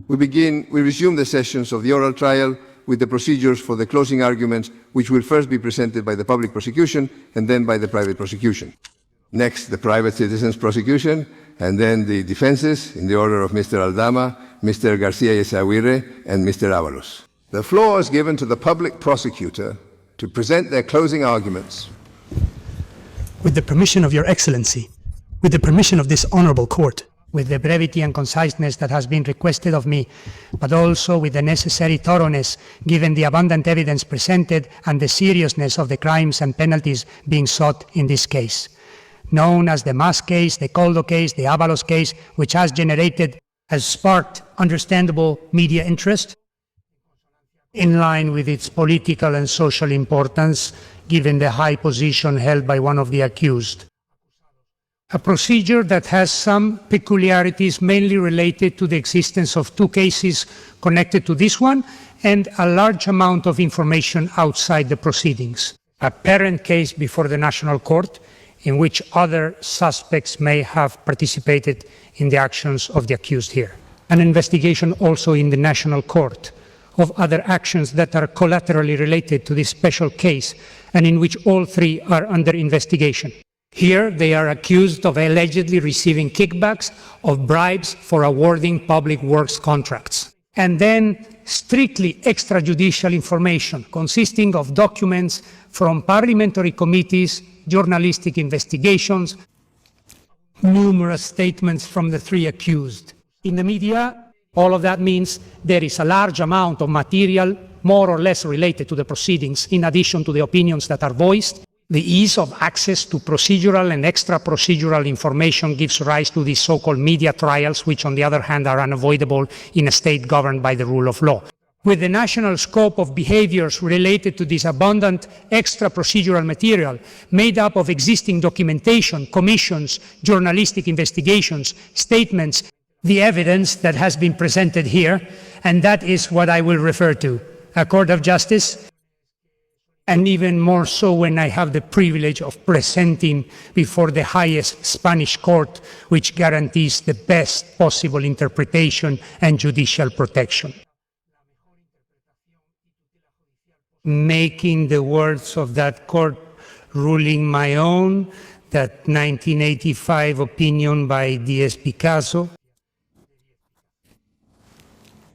We resume the sessions of the oral trial with the procedures for the closing arguments, which will first be presented by the public prosecution and then by the private prosecution. Next, the private citizens prosecution, and then the defenses in the order of Mr. Aldama, Mr. Garcia Yesaguirre, and Mr. Avalos. The floor is given to the public prosecutor to present their closing arguments. With the permission of Your Excellency, with the permission of this honorable court, with the brevity and conciseness that has been requested of me, but also with the necessary thoroughness given the abundant evidence presented and the seriousness of the crimes and penalties being sought in this case, known as the Mas case, the Koldo case, the Avalos case, which has sparked understandable media interest in line with its political and social importance, given the high position held by one of the accused. A procedure that has some peculiarities mainly related to the existence of two cases connected to this one and a large amount of information outside the proceedings. A parent case before the National Court in which other suspects may have participated in the actions of the accused here. An investigation also in the National Court of other actions that are collaterally related to this special case and in which all three are under investigation. Here, they are accused of allegedly receiving kickbacks of bribes for awarding public works contracts. And then strictly extrajudicial information consisting of documents from parliamentary committees, journalistic investigations, numerous statements from the three accused. In the media, all of that means there is a large amount of material more or less related to the proceedings in addition to the opinions that are voiced. The ease of access to procedural and extra-procedural information gives rise to these so-called media trials, which on the other hand are unavoidable in a state governed by the rule of law. With the national scope of behaviors related to this abundant extra-procedural material made up of existing documentation, commissions, journalistic investigations, statements, the evidence that has been presented here, and that is what I will refer to, a court of justice, and even more so when I have the privilege of presenting before the highest Spanish court, which guarantees the best possible interpretation and judicial protection. Making the words of that court ruling my own, that 1985 opinion by D.S. Picasso,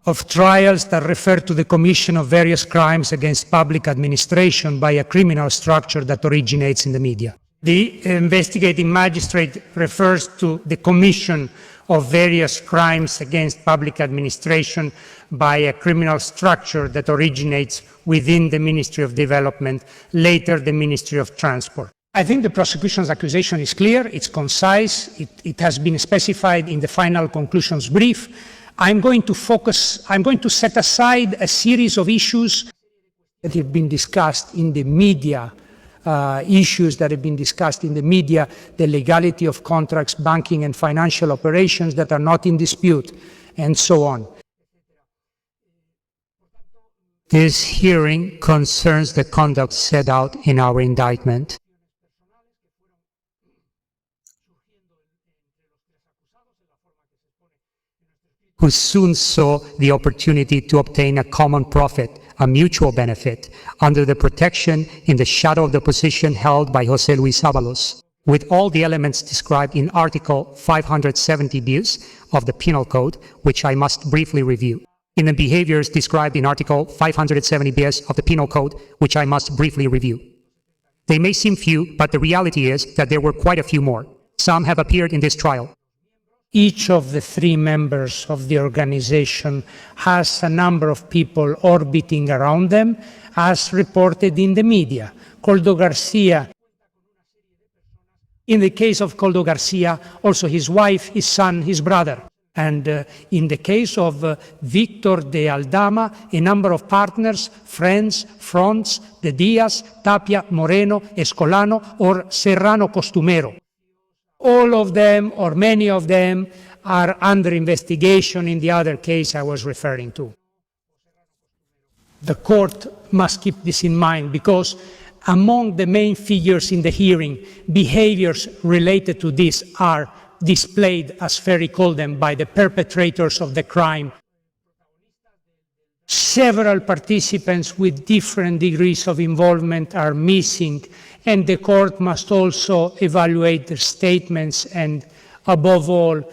of trials that refer to the commission of various crimes against public administration by a criminal structure that originates in the media. The investigating magistrate refers to the commission of various crimes against public administration by a criminal structure that originates within the Ministry of Development, later the Ministry of Transport. I think the prosecution's accusation is clear, it's concise, it has been specified in the final conclusions brief. I'm going to set aside a series of issues that have been discussed in the media, the legality of contracts, banking and financial operations that are not in dispute, and so on. This hearing concerns the conduct set out in our indictment. Who soon saw the opportunity to obtain a common profit, a mutual benefit, under the protection in the shadow of the position held by José Luis Avalos, with all the elements described in Article 570 bis of the Penal Code, which I must briefly review. In the behaviors described in Article 570 bis of the Penal Code, which I must briefly review. They may seem few, but the reality is that there were quite a few more. Some have appeared in this trial. Each of the three members of the organization has a number of people orbiting around them, as reported in the media. Koldo Garcia, in the case of Koldo Garcia, also his wife, his son, his brother. And in the case of Victor de Aldama, a number of partners, friends, fronts, de Diaz, Tapia, Moreno, Escolano, or Serrano Costumero. All of them, or many of them, are under investigation in the other case I was referring to. The court must keep this in mind because among the main figures in the hearing, behaviors related to this are displayed, as Ferry called them, by the perpetrators of the crime several participants with different degrees of involvement are missing, and the court must also evaluate their statements and, above all,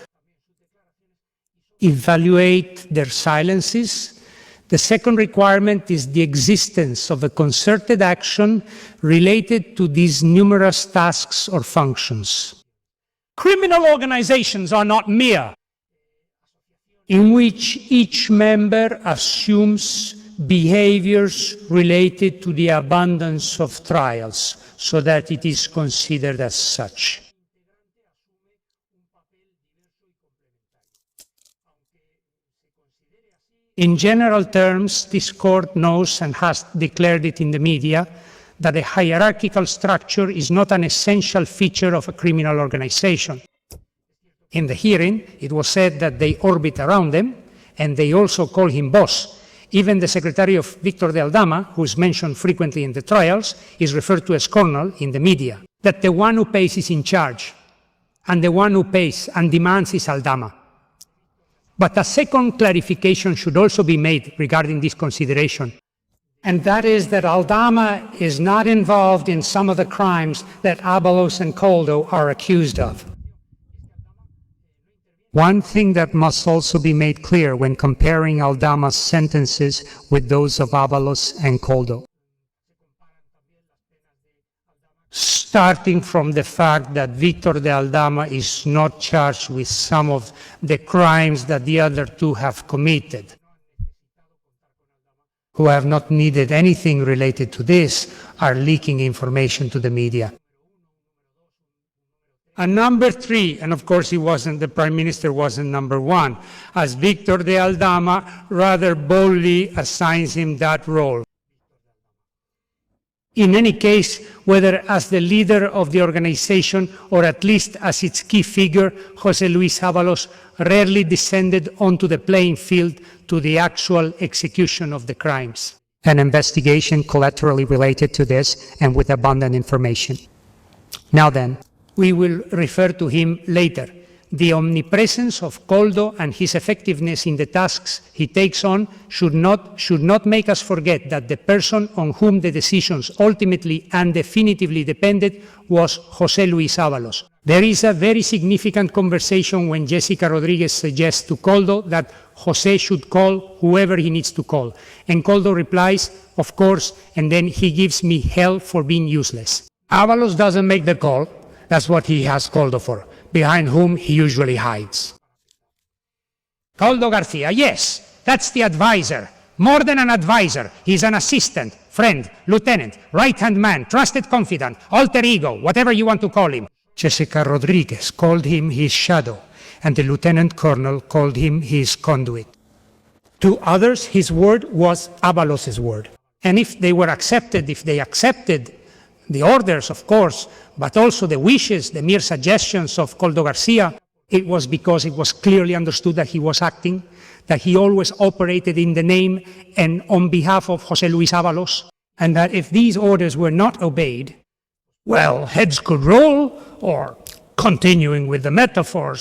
evaluate their silences. The second requirement is the existence of a concerted action related to these numerous tasks or functions. Criminal organizations are not mere, in which each member assumes behaviors related to the abundance of trials, so that it is considered as such. In general terms, this court knows and has declared it in the media that a hierarchical structure is not an essential feature of a criminal organization. In the hearing, it was said that they orbit around them, and they also call him boss. Even the secretary of Victor de Aldama, who is mentioned frequently in the trials, is referred to as colonel in the media. That the one who pays is in charge, and the one who pays and demands is Aldama. But a second clarification should also be made regarding this consideration, and that is that Aldama is not involved in some of the crimes that Ábalos and Koldo are accused of. One thing that must also be made clear when comparing Aldama's sentences with those of Ábalos and Koldo, starting from the fact that Victor de Aldama is not charged with some of the crimes that the other two have committed, who have not needed anything related to this, are leaking information to the media. And number three, and of course the Prime Minister wasn't number one, as Victor de Aldama rather boldly assigns him that role. In any case, whether as the leader of the organization or at least as its key figure, José Luis Ábalos rarely descended onto the playing field to the actual execution of the crimes. An investigation collaterally related to this and with abundant information. Now then, we will refer to him later. The omnipresence of Koldo and his effectiveness in the tasks he takes on should not make us forget that the person on whom the decisions ultimately and definitively depended was José Luis Ábalos. There is a very significant conversation when Jessica Rodriguez suggests to Koldo that José should call whoever he needs to call. And Koldo replies, of course, and then he gives me hell for being useless. Ábalos doesn't make the call. That's what he has Koldo for, behind whom he usually hides. Koldo Garcia, yes, that's the advisor. More than an advisor, he's an assistant, friend, lieutenant, right-hand man, trusted confidant, alter ego, whatever you want to call him. Jessica Rodriguez called him his shadow, and the lieutenant colonel called him his conduit. To others, his word was Ábalos' word. And if they accepted the orders, of course, but also the wishes, the mere suggestions of Koldo Garcia, it was because it was clearly understood that he was acting, that he always operated in the name and on behalf of José Luis Ábalos, and that if these orders were not obeyed, well, heads could roll, or, continuing with the metaphors,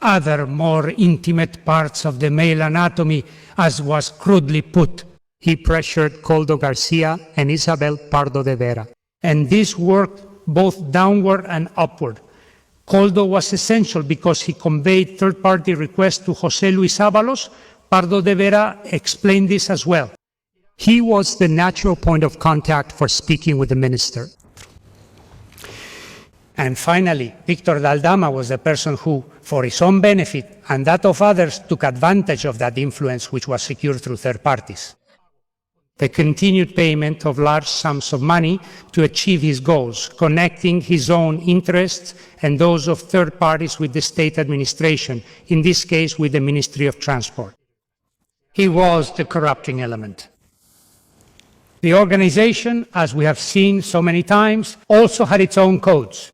other more intimate parts of the male anatomy, as was crudely put. He pressured Koldo Garcia and Isabel Pardo de Vera. And this worked both downward and upward. Koldo was essential because he conveyed third-party requests to José Luis Ábalos. Pardo de Vera explained this as well. He was the natural point of contact for speaking with the minister. And finally, Victor de Aldama was the person who, for his own benefit and that of others, took advantage of that influence which was secured through third parties. The continued payment of large sums of money to achieve his goals, connecting his own interests and those of third parties with the state administration, in this case with the Ministry of Transport. He was the corrupting element. The organization, as we have seen so many times, also had its own codes.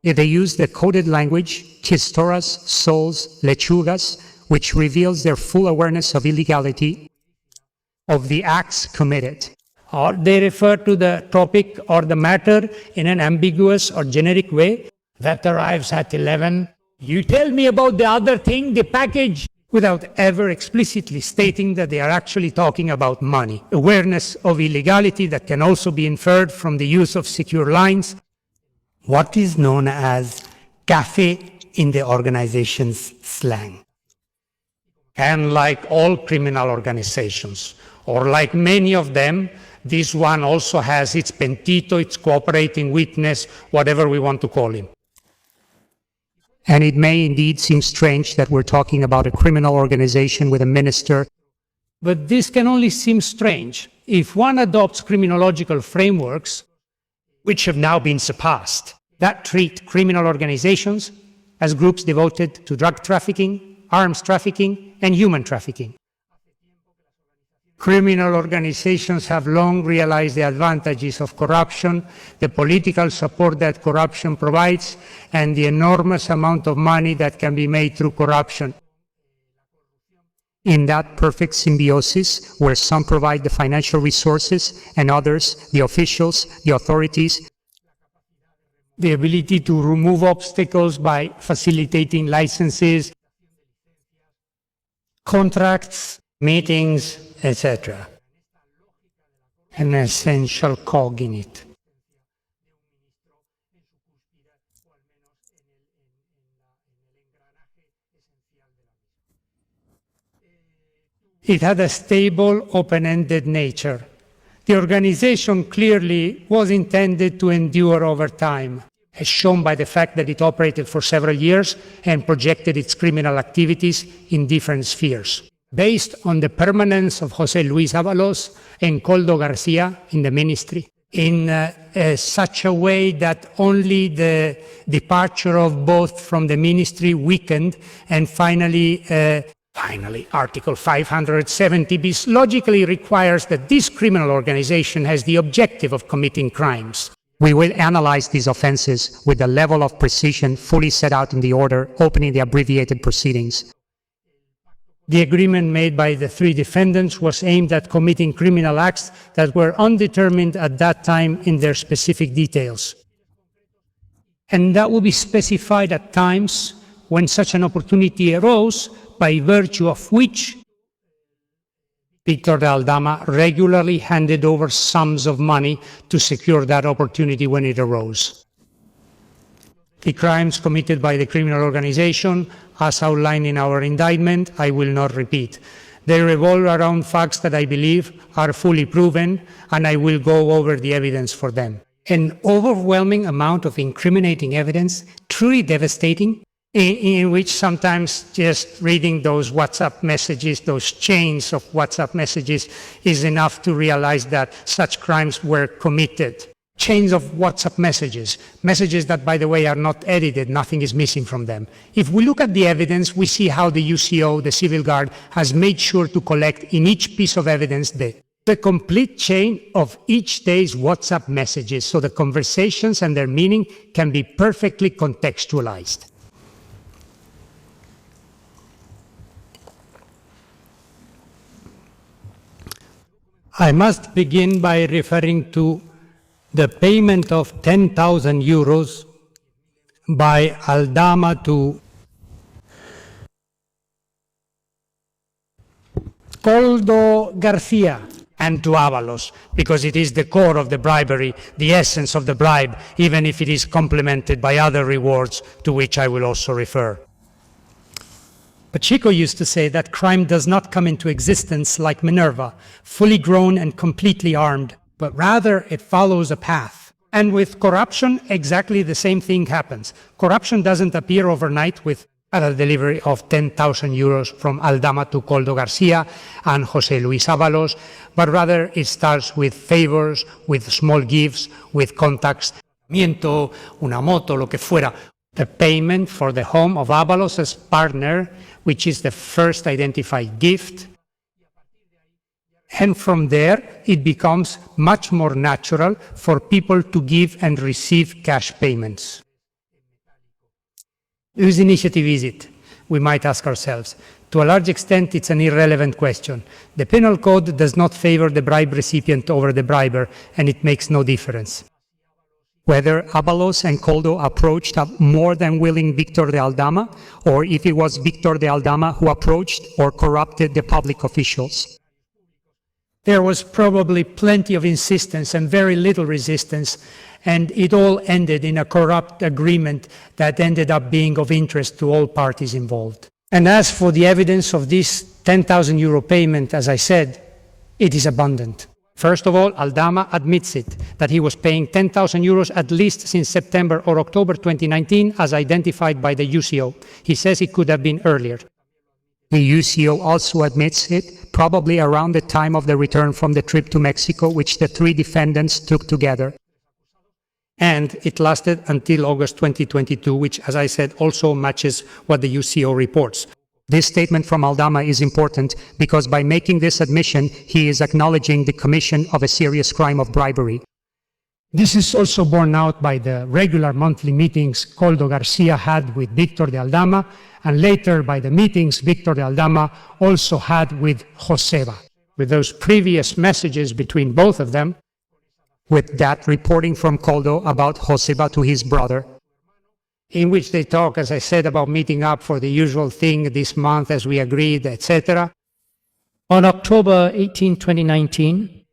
They used the coded language, Chistoras, Sols, Lechugas, which reveals their full awareness of illegality, of the acts committed. Or they refer to the topic or the matter in an ambiguous or generic way. That arrives at 11. You tell me about the other thing, the package. without ever explicitly stating that they are actually talking about money. Awareness of illegality that can also be inferred from the use of secure lines, what is known as cafe in the organization's slang. And like all criminal organizations, or like many of them, this one also has its pentito, its cooperating witness, whatever we want to call him. And it may indeed seem strange that we're talking about a criminal organization with a minister. But this can only seem strange if one adopts criminological frameworks Which have now been surpassed. that treat criminal organizations as groups devoted to drug trafficking, arms trafficking, and human trafficking. Criminal organizations have long realized the advantages of corruption, the political support that corruption provides, and the enormous amount of money that can be made through corruption. In that perfect symbiosis, where some provide the financial resources and others, the officials, the authorities, The ability to remove obstacles by facilitating licenses, contracts, meetings, etc. An essential cog in it. It had a stable, open-ended nature. The organization clearly was intended to endure over time, as shown by the fact that it operated for several years and projected its criminal activities in different spheres. Based on the permanence of José Luis Ábalos and Koldo García in the ministry, in such a way that only the departure of both from the ministry weakened, and finally, Article 570 bis logically requires that this criminal organization has the objective of committing crimes. we will analyze these offenses with the level of precision fully set out in the order opening the abbreviated proceedings. The agreement made by the three defendants was aimed at committing criminal acts that were undetermined at that time in their specific details. And that will be specified at times when such an opportunity arose, by virtue of which Víctor de Aldama regularly handed over sums of money to secure that opportunity when it arose. The crimes committed by the criminal organization, as outlined in our indictment, I will not repeat. They revolve around facts that I believe are fully proven, and I will go over the evidence for them. An overwhelming amount of incriminating evidence, truly devastating, in which sometimes just reading those WhatsApp messages, those chains of WhatsApp messages, is enough to realize that such crimes were committed. Chains of WhatsApp messages, messages that, by the way, are not edited, nothing is missing from them. If we look at the evidence, we see how the UCO, the Civil Guard, has made sure to collect in each piece of evidence the complete chain of each day's WhatsApp messages, so the conversations and their meaning can be perfectly contextualized. I must begin by referring to the payment of 10,000 euros by Aldama to Koldo García and to Ábalos, because it is the core of the bribery, the essence of the bribe, even if it is complemented by other rewards to which I will also refer. Pacheco used to say that crime does not come into existence like Minerva, fully grown and completely armed, but rather it follows a path. And with corruption, exactly the same thing happens. Corruption doesn't appear overnight with a delivery of 10,000 euros from Aldama to Koldo García and José Luis Ábalos, but rather it starts with favors, with small gifts, with contacts, una moto, lo que fuera. The payment for the home of Ábalos' partner, which is the first identified gift. And from there, it becomes much more natural for people to give and receive cash payments. Whose initiative is it? We might ask ourselves. To a large extent, it's an irrelevant question. The penal code does not favor the bribe recipient over the briber, and it makes no difference. whether Avalos and Koldo approached a more than willing Victor de Aldama, or if it was Victor de Aldama who approached or corrupted the public officials. There was probably plenty of insistence and very little resistance, and it all ended in a corrupt agreement that ended up being of interest to all parties involved. And as for the evidence of this 10,000 euro payment, as I said, it is abundant. First of all, Aldama admits it, that he was paying 10,000 euros at least since September or October 2019, as identified by the UCO. He says it could have been earlier. The UCO also admits it, probably around the time of the return from the trip to Mexico, which the three defendants took together. And it lasted until August 2022, which, as I said, also matches what the UCO reports. This statement from Aldama is important because by making this admission, he is acknowledging the commission of a serious crime of bribery. This is also borne out by the regular monthly meetings Koldo Garcia had with Victor de Aldama, and later by the meetings Victor de Aldama also had with Joseba. With those previous messages between both of them, with that reporting from Koldo about Joseba to his brother, in which they talk, as I said, about meeting up for the usual thing this month as we agreed, etc. On October 18, 2019,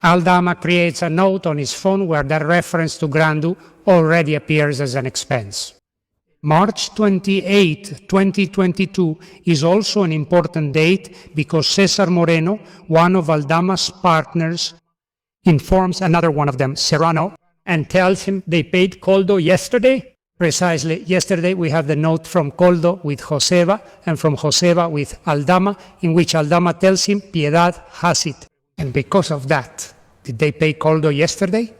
Aldama creates a note on his phone where the reference to Grandu already appears as an expense. March 28, 2022 is also an important date because Cesar Moreno, one of Aldama's partners, informs another one of them, Serrano, and tells him they paid Koldo yesterday. Precisely, yesterday we have the note from Koldo with Joseba and from Joseba with Aldama, in which Aldama tells him Piedad has it. And because of that, did they pay Koldo yesterday?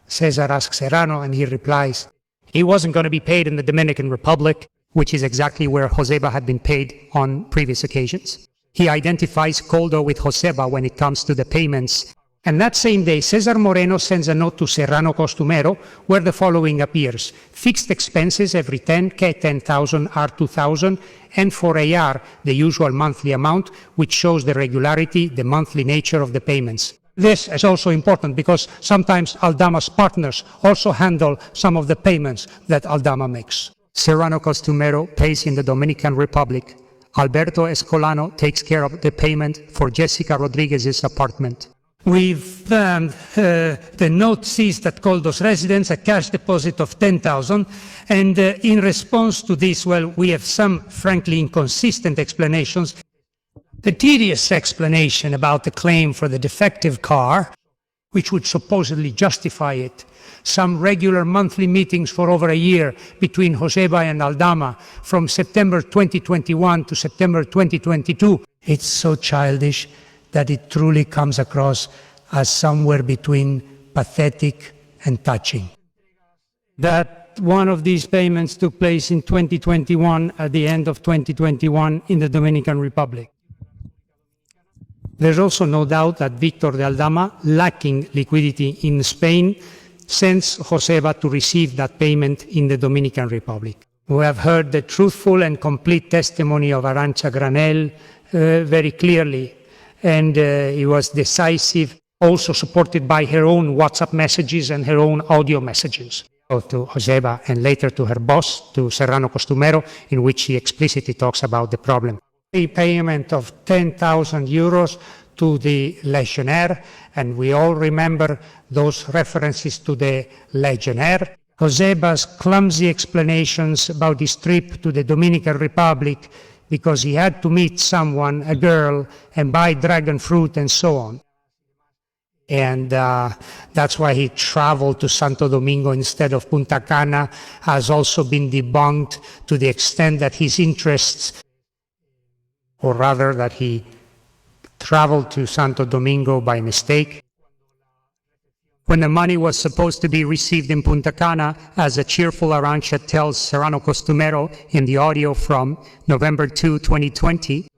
Cesar asks Serrano, and he replies, he wasn't going to be paid in the Dominican Republic, which is exactly where Joseba had been paid on previous occasions. He identifies Koldo with Joseba when it comes to the payments. And that same day, Cesar Moreno sends a note to Serrano Costumero where the following appears. Fixed expenses every 10K, 10,000, R2,000, and for AR, the usual monthly amount, which shows the regularity, the monthly nature of the payments. This is also important because sometimes Aldama's partners also handle some of the payments that Aldama makes. Serrano Costumero pays in the Dominican Republic. Alberto Escolano takes care of the payment for Jessica Rodriguez's apartment. We've the note seized at Koldo's residence a cash deposit of 10,000, and in response to this, well, we have some frankly inconsistent explanations. The tedious explanation about the claim for the defective car, which would supposedly justify it, some regular monthly meetings for over a year between Joseba and Aldama from September 2021 to September 2022. It's so childish that it truly comes across as somewhere between pathetic and touching. That one of these payments took place in 2021, at the end of 2021 in the Dominican Republic. There's also no doubt that Victor de Aldama, lacking liquidity in Spain, sends Joseba to receive that payment in the Dominican Republic. We have heard the truthful and complete testimony of Arantxa Granell very clearly, and it was decisive, also supported by her own WhatsApp messages and her own audio messages, both to Joseba and later to her boss, to Serrano Costumero, in which she explicitly talks about the problem. A payment of 10,000 euros to the Legionnaire, and we all remember those references to the Legionnaire. Joseba's clumsy explanations about his trip to the Dominican Republic because he had to meet someone, a girl, and buy dragon fruit and so on. And that's why he traveled to Santo Domingo instead of Punta Cana, has also been debunked to the extent that his interests, or rather that he traveled to Santo Domingo by mistake. When the money was supposed to be received in Punta Cana, as a cheerful Arantxa tells Serrano Costumero in the audio from November 2, 2020,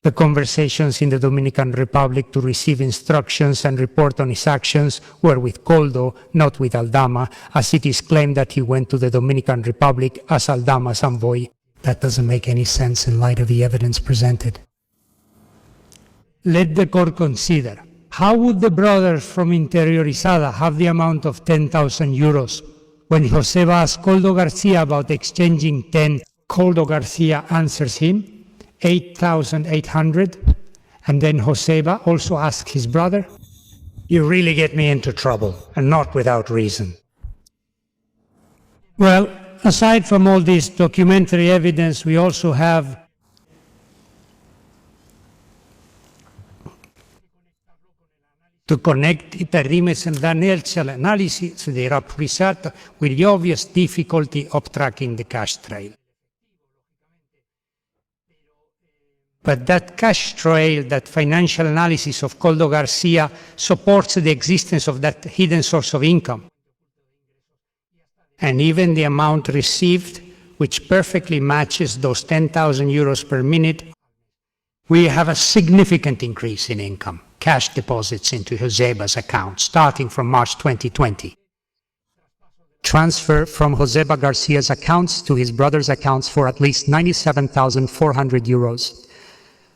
the conversations in the Dominican Republic to receive instructions and report on his actions were with Koldo, not with Aldama, as it is claimed that he went to the Dominican Republic as Aldama's envoy. That doesn't make any sense in light of the evidence presented. Let the court consider How would the brothers from Interiorizada have the amount of 10,000 euros? When Joseba asks Koldo Garcia about exchanging 10, Koldo Garcia answers him, 8,800. And then Joseba also asks his brother, "You really get me into trouble, and not without reason." Well, aside from all this documentary evidence, we also have to connect i perimetri dell'analisi analysis dei rapporti with the obvious difficulty of tracking the cash trail. But that cash trail, that financial analysis of Koldo Garcia supports the existence of that hidden source of income. And even the amount received, which perfectly matches those 10,000 euros per minute, we have a significant increase in income, cash deposits into Joseba's account, starting from March 2020. Transfer from Joseba Garcia's accounts to his brother's accounts for at least 97,400 euros.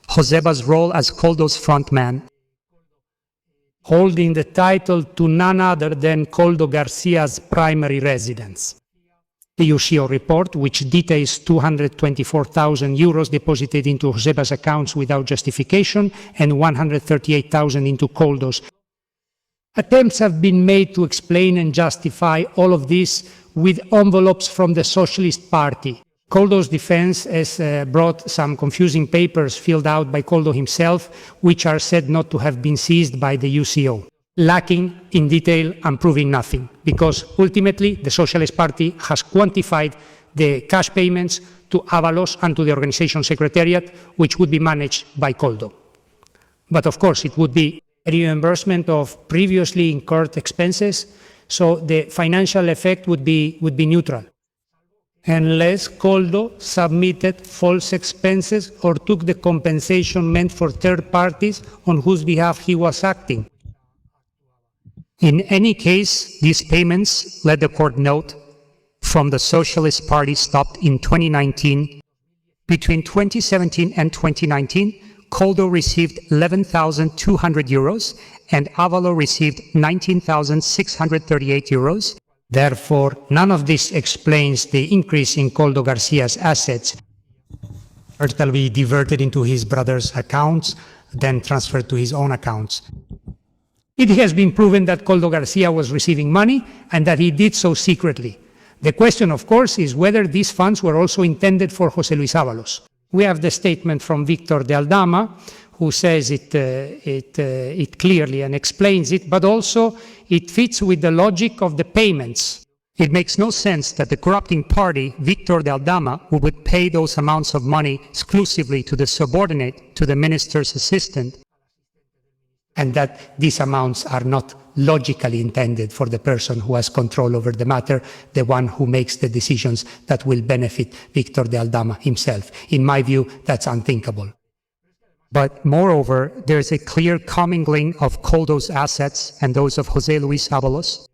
Joseba's role as Koldo's frontman, holding the title to none other than Koldo Garcia's primary residence. The UCO report, which details 224,000 euros deposited into Joseba's accounts without justification and 138,000 into Koldo's. Attempts have been made to explain and justify all of this with envelopes from the Socialist Party. Koldo's defense has brought some confusing papers filled out by Koldo himself, which are said not to have been seized by the UCO, lacking in detail and proving nothing, because ultimately the Socialist Party has quantified the cash payments to Avalos and to the organization secretariat, which would be managed by Koldo. But of course, it would be a reimbursement of previously incurred expenses, so the financial effect would be neutral, unless Koldo submitted false expenses or took the compensation meant for third parties on whose behalf he was acting. In any case, these payments, let the court note, from the Socialist Party stopped in 2019. Between 2017 and 2019, Koldo received 11,200 euros and Avalo received 19,638 euros. Therefore, none of this explains the increase in Koldo Garcia's assets. First, they'll be diverted into his brother's accounts, then transferred to his own accounts. It has been proven that Koldo Garcia was receiving money and that he did so secretly. The question, of course, is whether these funds were also intended for José Luis Ábalos. We have the statement from Víctor de Aldama, who says it clearly and explains it, but also it fits with the logic of the payments. It makes no sense that the corrupting party, Víctor de Aldama, who would pay those amounts of money exclusively to the subordinate, to the minister's assistant, and that these amounts are not logically intended for the person who has control over the matter, the one who makes the decisions that will benefit Víctor de Aldama himself. In my view, that's unthinkable. But moreover, there is a clear commingling of Koldo's assets and those of José Luis Ábalos.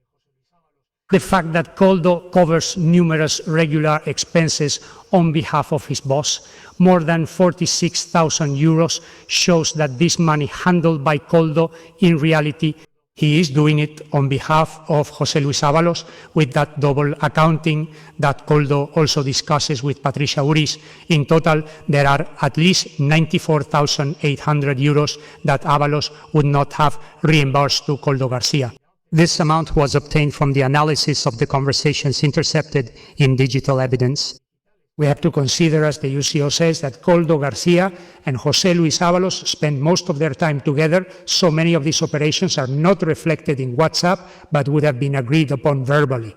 The fact that Koldo covers numerous regular expenses on behalf of his boss, more than 46,000 euros, shows that this money handled by Koldo, in reality, he is doing it on behalf of José Luis Ábalos with that double accounting that Koldo also discusses with Patricia Uriz. In total, there are at least 94,800 euros that Ábalos would not have reimbursed to Koldo Garcia. This amount was obtained from the analysis of the conversations intercepted in digital evidence. We have to consider, as the UCO says, that Koldo Garcia and José Luis Ábalos spend most of their time together, so many of these operations are not reflected in WhatsApp, but would have been agreed upon verbally.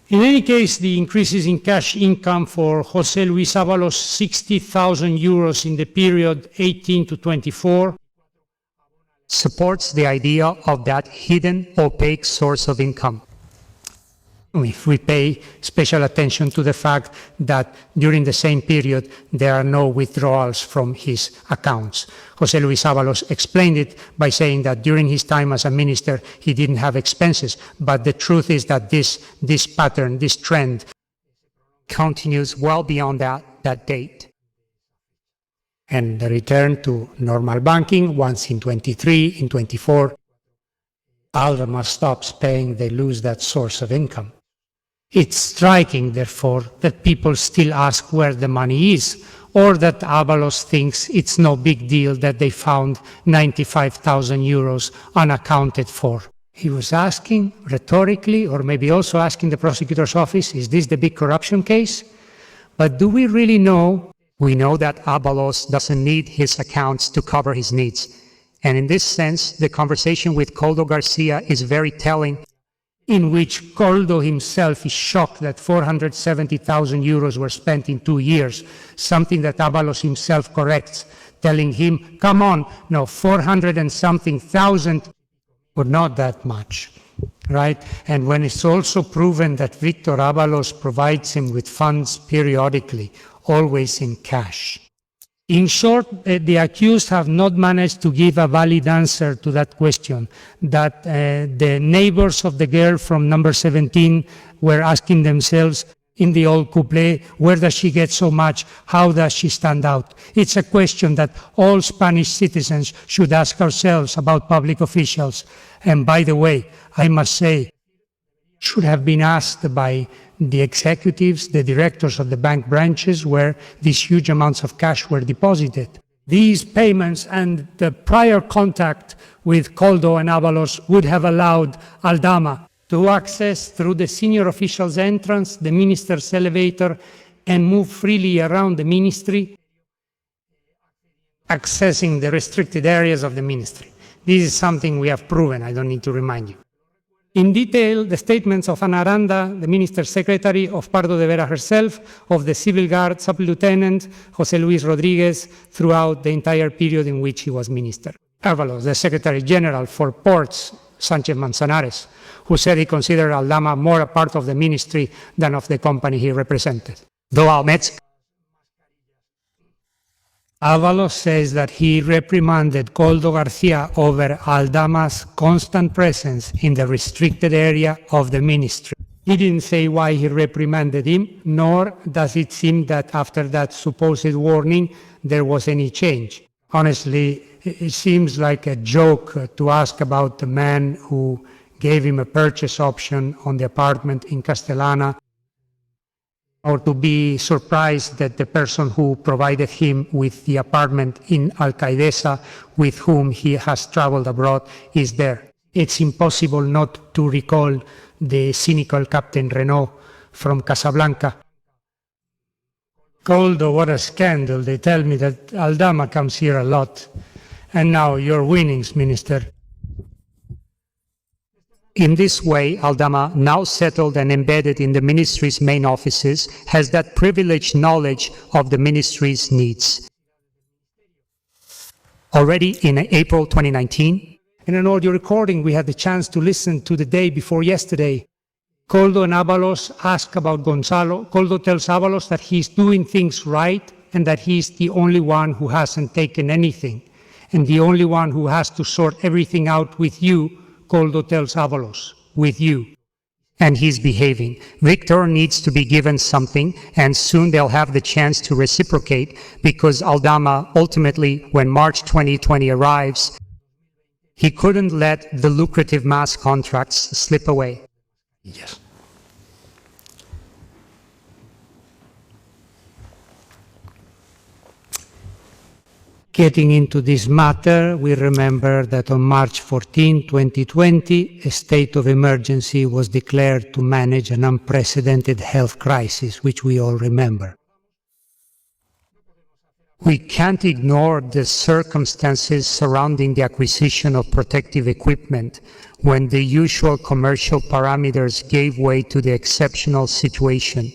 In any case, the increases in cash income for José Luis Ábalos, 60,000 euros in the period 18 to 24, supports the idea of that hidden, opaque source of income. If we pay special attention to the fact that during the same period there are no withdrawals from his accounts. José Luis Ábalos explained it by saying that during his time as a minister he didn't have expenses, but the truth is that this pattern, this trend, continues well beyond that date. and the return to normal banking once in 23, in 24. Aldama stops paying, they lose that source of income. It's striking, therefore, that people still ask where the money is, or that Avalos thinks it's no big deal that they found 95,000 euros unaccounted for. He was asking rhetorically, or maybe also asking the prosecutor's office, is this the big corruption case? But do we really know? We know that Avalos doesn't need his accounts to cover his needs. And in this sense, the conversation with Koldo Garcia is very telling, in which Koldo himself is shocked that 470,000 euros were spent in 2 years, something that Avalos himself corrects, telling him, come on, no, 400 and something thousand, but not that much, right? And when it's also proven that Victor Avalos provides him with funds periodically, always in cash. In short, the accused have not managed to give a valid answer to that question, that the neighbors of the girl from number 17 were asking themselves in the old couplet, where does she get so much? How does she stand out? It's a question that all Spanish citizens should ask ourselves about public officials. And by the way, I must say, should have been asked by the executives, the directors of the bank branches where these huge amounts of cash were deposited. These payments and the prior contact with Koldo and Avalos would have allowed Aldama to access through the senior official's entrance, the minister's elevator, and move freely around the ministry, accessing the restricted areas of the ministry. This is something we have proven, I don't need to remind you. In detail, the statements of Ana Aranda, the minister's secretary, of Pardo de Vera herself, of the civil guard sub-lieutenant, José Luis Rodriguez, throughout the entire period in which he was minister. Avalos, the secretary general for ports, Sanchez Manzanares, who said he considered Aldama more a part of the ministry than of the company he represented. Though Almetz, Avalos says that he reprimanded Koldo Garcia over Aldama's constant presence in the restricted area of the ministry. He didn't say why he reprimanded him, nor does it seem that after that supposed warning there was any change. Honestly, it seems like a joke to ask about the man who gave him a purchase option on the apartment in Castellana, or to be surprised that the person who provided him with the apartment in Alcaidesa, with whom he has traveled abroad, is there. It's impossible not to recall the cynical Captain Renault from Casablanca. Koldo, what a scandal. They tell me that Aldama comes here a lot. And now your winnings, Minister. In this way, Aldama, now settled and embedded in the ministry's main offices, has that privileged knowledge of the ministry's needs. Already in April 2019, in an audio recording we had the chance to listen to the day before yesterday, Koldo and Avalos ask about Gonzalo. Koldo tells Avalos that he's doing things right and that he's the only one who hasn't taken anything, and the only one who has to sort everything out with you. Koldo tells Avalos, with you. And he's behaving. Victor needs to be given something, and soon they'll have the chance to reciprocate, because Aldama, ultimately, when March 2020 arrives, he couldn't let the lucrative mass contracts slip away. Yes. Getting into this matter, we remember that on March 14, 2020, a state of emergency was declared to manage an unprecedented health crisis, which we all remember. We can't ignore the circumstances surrounding the acquisition of protective equipment when the usual commercial parameters gave way to the exceptional situation.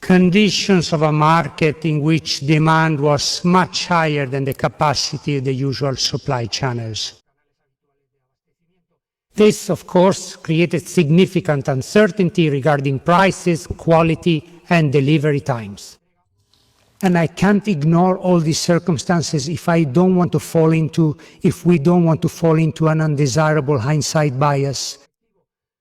Conditions of a market in which demand was much higher than the capacity of the usual supply channels. This, of course, created significant uncertainty regarding prices, quality, and delivery times. And I can't ignore all these circumstances if we don't want to fall into an undesirable hindsight bias.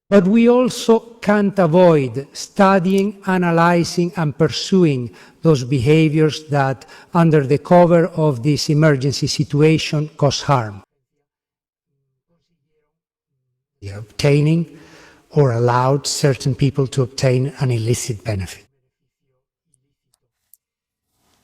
But we also can't avoid studying, analyzing, and pursuing those behaviors that, under the cover of this emergency situation, cause harm. They are obtaining or allowed certain people to obtain an illicit benefit.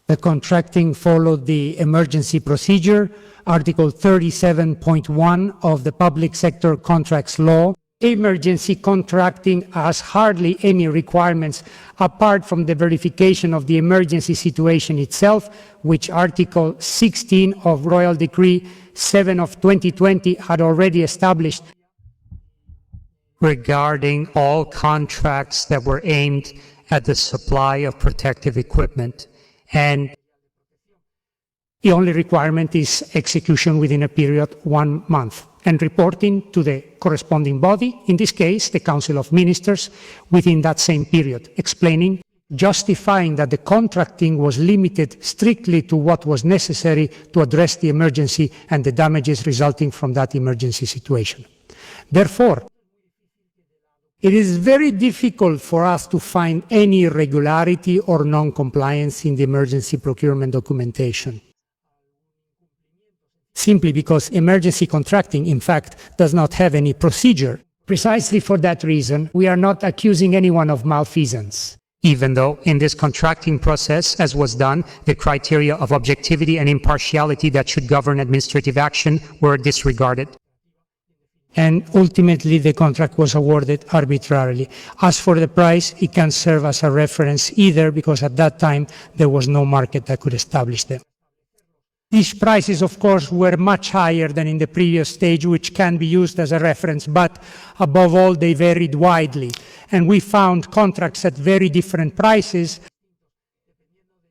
The contracting followed the emergency procedure, Article 37.1 of the Public Sector Contracts Law. Emergency contracting has hardly any requirements apart from the verification of the emergency situation itself, which Article 16 of Royal Decree 7 of 2020 had already established. Regarding all contracts that were aimed at the supply of protective equipment, and the only requirement is execution within a period 1 month and reporting to the corresponding body, in this case, the Council of Ministers, within that same period, explaining, justifying that the contracting was limited strictly to what was necessary to address the emergency and the damages resulting from that emergency situation. Therefore, it is very difficult for us to find any irregularity or non-compliance in the emergency procurement documentation, simply because emergency contracting, in fact, does not have any procedure. Precisely for that reason, we are not accusing anyone of malfeasance, even though in this contracting process, as was done, the criteria of objectivity and impartiality that should govern administrative action were disregarded. And ultimately, the contract was awarded arbitrarily. As for the price, it can serve as a reference either, because at that time there was no market that could establish them. These prices, of course, were much higher than in the previous stage, which can be used as a reference, but above all, they varied widely. And we found contracts at very different prices,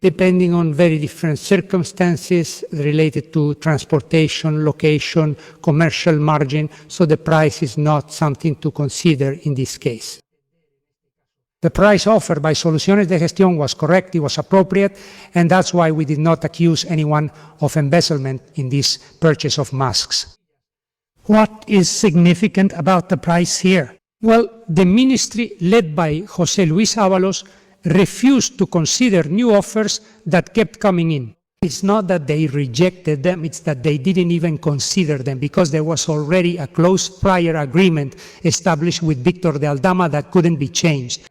depending on very different circumstances related to transportation, location, commercial margin, so the price is not something to consider in this case. The price offered by Soluciones de Gestión was correct, it was appropriate, and that's why we did not accuse anyone of embezzlement in this purchase of masks. What is significant about the price here? Well, the ministry, led by José Luis Ábalos, refused to consider new offers that kept coming in. It's not that they rejected them, it's that they didn't even consider them, because there was already a close prior agreement established with Victor de Aldama that couldn't be changed.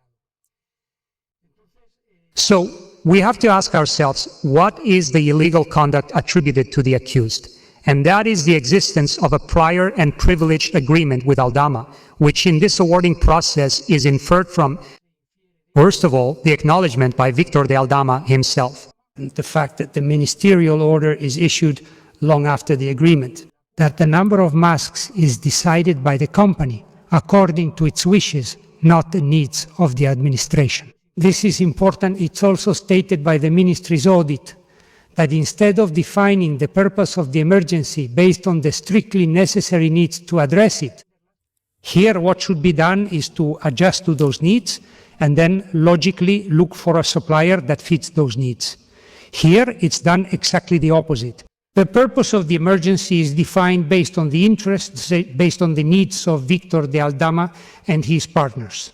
So we have to ask ourselves, what is the illegal conduct attributed to the accused? And that is the existence of a prior and privileged agreement with Aldama, which in this awarding process is inferred from, first of all, the acknowledgement by Victor de Aldama himself. The fact that the ministerial order is issued long after the agreement. That the number of masks is decided by the company according to its wishes, not the needs of the administration. This is important. It's also stated by the ministry's audit that instead of defining the purpose of the emergency based on the strictly necessary needs to address it, here what should be done is to adjust to those needs and then logically look for a supplier that fits those needs. Here, it's done exactly the opposite. The purpose of the emergency is defined based on the interests, based on the needs of Victor de Aldama and his partners.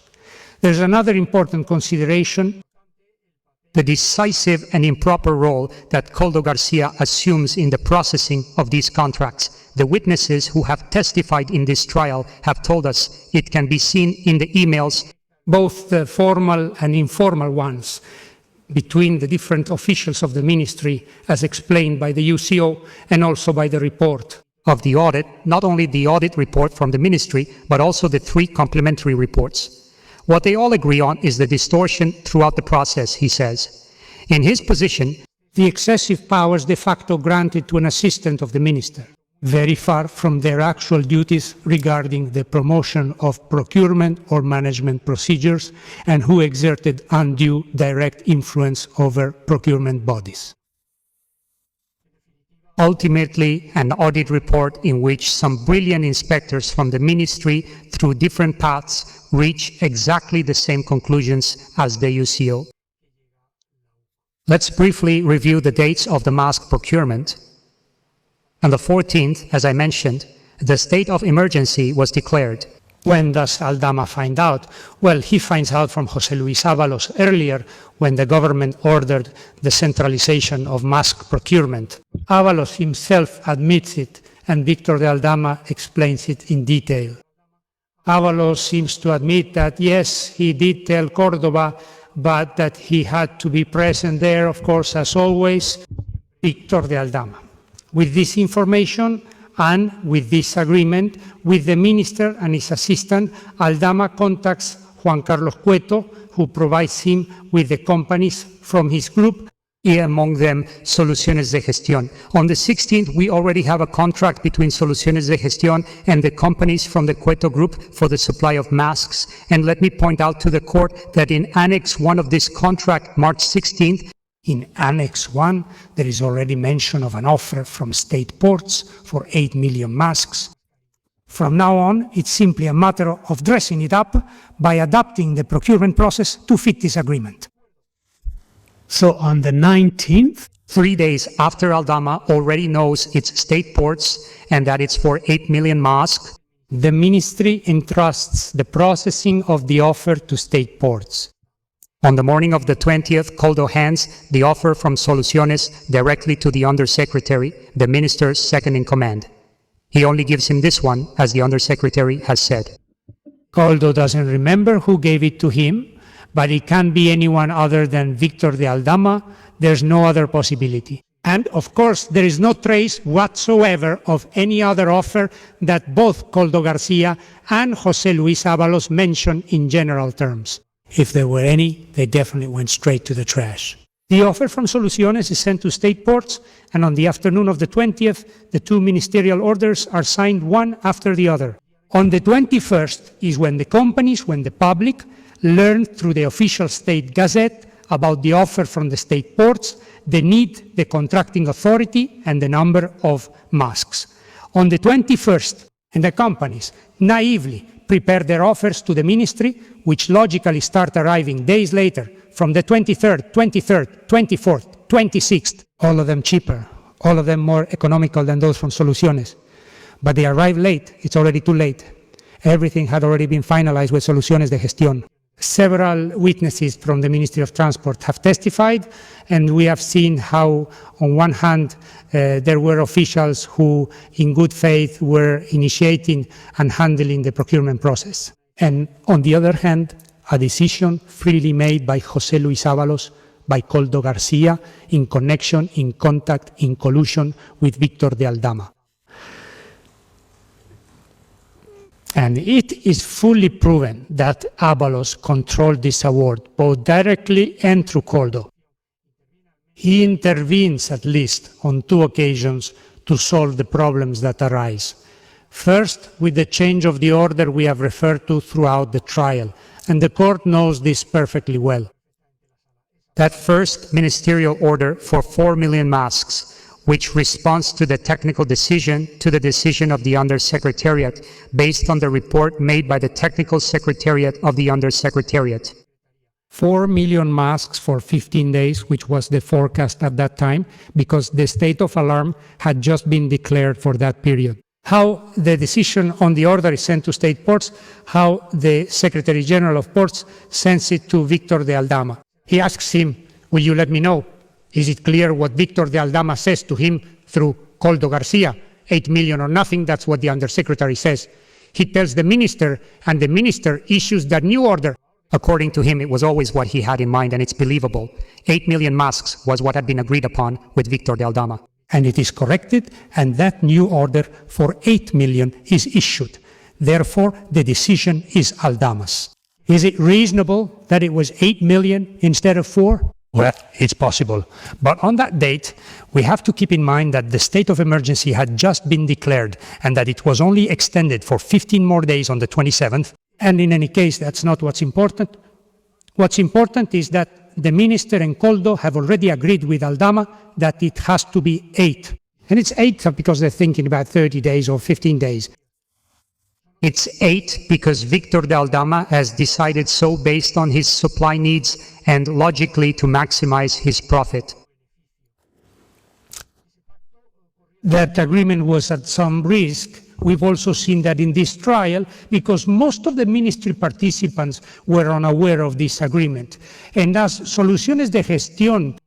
There's another important consideration: the decisive and improper role that Koldo Garcia assumes in the processing of these contracts. The witnesses who have testified in this trial have told us it can be seen in the emails, both the formal and informal ones, between the different officials of the ministry, as explained by the UCO, and also by the report of the audit, not only the audit report from the ministry, but also the 3 complementary reports. What they all agree on is the distortion throughout the process, he says. In his position, the excessive powers de facto granted to an assistant of the minister, very far from their actual duties regarding the promotion of procurement or management procedures, and who exerted undue direct influence over procurement bodies. Ultimately, an audit report in which some brilliant inspectors from the ministry, through different paths, reach exactly the same conclusions as the UCO. Let's briefly review the dates of the mask procurement. On the 14th, as I mentioned, the state of emergency was declared. When does Aldama find out? Well, he finds out from José Luis Ábalos earlier when the government ordered the centralization of mask procurement. Ábalos himself admits it, and Víctor de Aldama explains it in detail. Ábalos seems to admit that, yes, he did tell Córdoba, but that he had to be present there, of course, as always, Víctor de Aldama. With this information and with this agreement, with the minister and his assistant, Aldama contacts Juan Carlos Cueto, who provides him with the companies from his group, among them Soluciones de Gestión. On the 16th, we already have a contract between Soluciones de Gestión and the companies from the Cueto group for the supply of masks. And let me point out to the court that in Annex 1 of this contract, March 16th, in Annex 1, there is already mention of an offer from state ports for 8 million masks. From now on, it's simply a matter of dressing it up by adapting the procurement process to fit this agreement. So on the 19th, 3 days after Aldama already knows it's state ports and that it's for 8 million masks, the ministry entrusts the processing of the offer to state ports. On the morning of the 20th, Koldo hands the offer from Soluciones directly to the Undersecretary, the minister's second in command. He only gives him this one, as the Undersecretary has said. Koldo doesn't remember who gave it to him, but it can't be anyone other than Víctor de Aldama. There's no other possibility. And of course, there is no trace whatsoever of any other offer that both Koldo Garcia and José Luis Ábalos mention in general terms. If there were any, they definitely went straight to the trash. The offer from Soluciones is sent to state ports, and on the afternoon of the 20th, the two ministerial orders are signed one after the other. On the 21st is when the companies, when the public, learned through the official state gazette about the offer from the state ports, the need, the contracting authority, and the number of masks. On the 21st, and the companies naively prepare their offers to the ministry, which logically start arriving days later, from the 23rd, 24th, 26th, all of them cheaper, all of them more economical than those from Soluciones. But they arrive late, it's already too late. Everything had already been finalized with Soluciones de Gestión. Several witnesses from the Ministry of Transport have testified, and we have seen how, on one hand, there were officials who, in good faith, were initiating and handling the procurement process. And on the other hand, a decision freely made by José Luis Ábalos, by Koldo Garcia, in connection, in contact, in collusion with Víctor de Aldama. And it is fully proven that Ábalos controlled this award, both directly and through Koldo. He intervenes, at least, on 2 occasions to solve the problems that arise. First, with the change of the order we have referred to throughout the trial, and the court knows this perfectly well. That first ministerial order for 4 million masks, which responds to the technical decision, to the decision of the Undersecretariat, based on the report made by the Technical Secretariat of the Undersecretariat. 4 million masks for 15 days, which was the forecast at that time, because the state of alarm had just been declared for that period. How the decision on the order is sent to state ports, how the Secretary General of Ports sends it to Víctor de Aldama. He asks him, will you let me know? Is it clear what Víctor de Aldama says to him through Koldo Garcia? 8 million or nothing, that's what the Undersecretary says. He tells the minister, and the minister issues that new order. According to him, it was always what he had in mind, and it's believable. 8 million masks was what had been agreed upon with Víctor de Aldama. And it is corrected, and that new order for 8 million is issued. Therefore, the decision is Aldama's. Is it reasonable that it was 8 million instead of 4? Well, it's possible. But on that date, we have to keep in mind that the state of emergency had just been declared and that it was only extended for 15 more days on the 27th. And in any case, that's not what's important. What's important is that the minister and Koldo have already agreed with Aldama that it has to be 8. And it's 8 because they're thinking about 30 days or 15 days. It's 8 because Víctor de Aldama has decided so based on his supply needs and logically to maximize his profit. That agreement was at some risk We've also seen that in this trial because most of the ministry participants were unaware of this agreement. And as Soluciones de Gestión,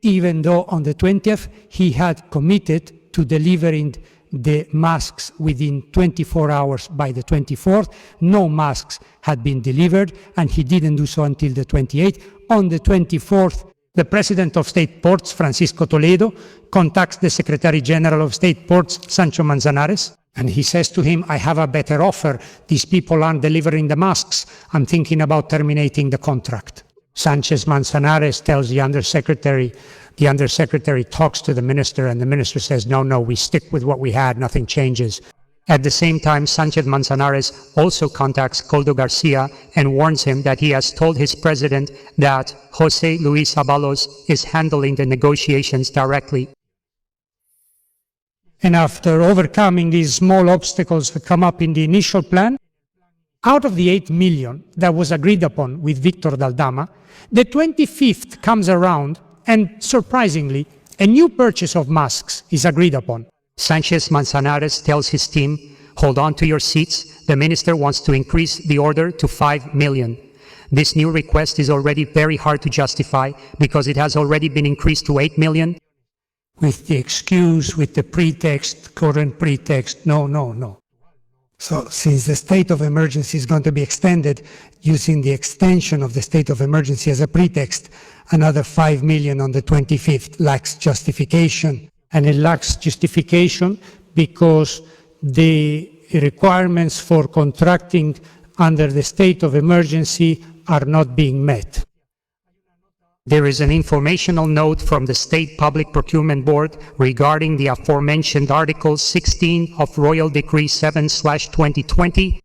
even though on the 20th he had committed to delivering the masks within 24 hours by the 24th, no masks had been delivered, and he didn't do so until the 28th. On the 24th, the President of State Ports, Francisco Toledo, contacts the Secretary General of State Ports, Sancho Manzanares, and he says to him, I have a better offer. These people aren't delivering the masks. I'm thinking about terminating the contract. Sanchez Manzanares tells the Undersecretary talks to the minister, and the minister says, no, we stick with what we had, nothing changes. At the same time, Sanchez Manzanares also contacts Koldo Garcia and warns him that he has told his president that José Luis Ábalos is handling the negotiations directly. And after overcoming these small obstacles that come up in the initial plan, out of the 8 million that was agreed upon with Victor Daldama, the 25th comes around, and surprisingly, a new purchase of masks is agreed upon. Sanchez Manzanares tells his team, hold on to your seats, the minister wants to increase the order to 5 million. This new request is already very hard to justify because it has already been increased to 8 million. With the excuse, with the pretext, current pretext, no. So since the state of emergency is going to be extended, using the extension of the state of emergency as a pretext, another 5 million on the 25th lacks justification. And it lacks justification because the requirements for contracting under the state of emergency are not being met. There is an informational note from the State Public Procurement Board regarding the aforementioned Article 16 of Royal Decree 7/2020.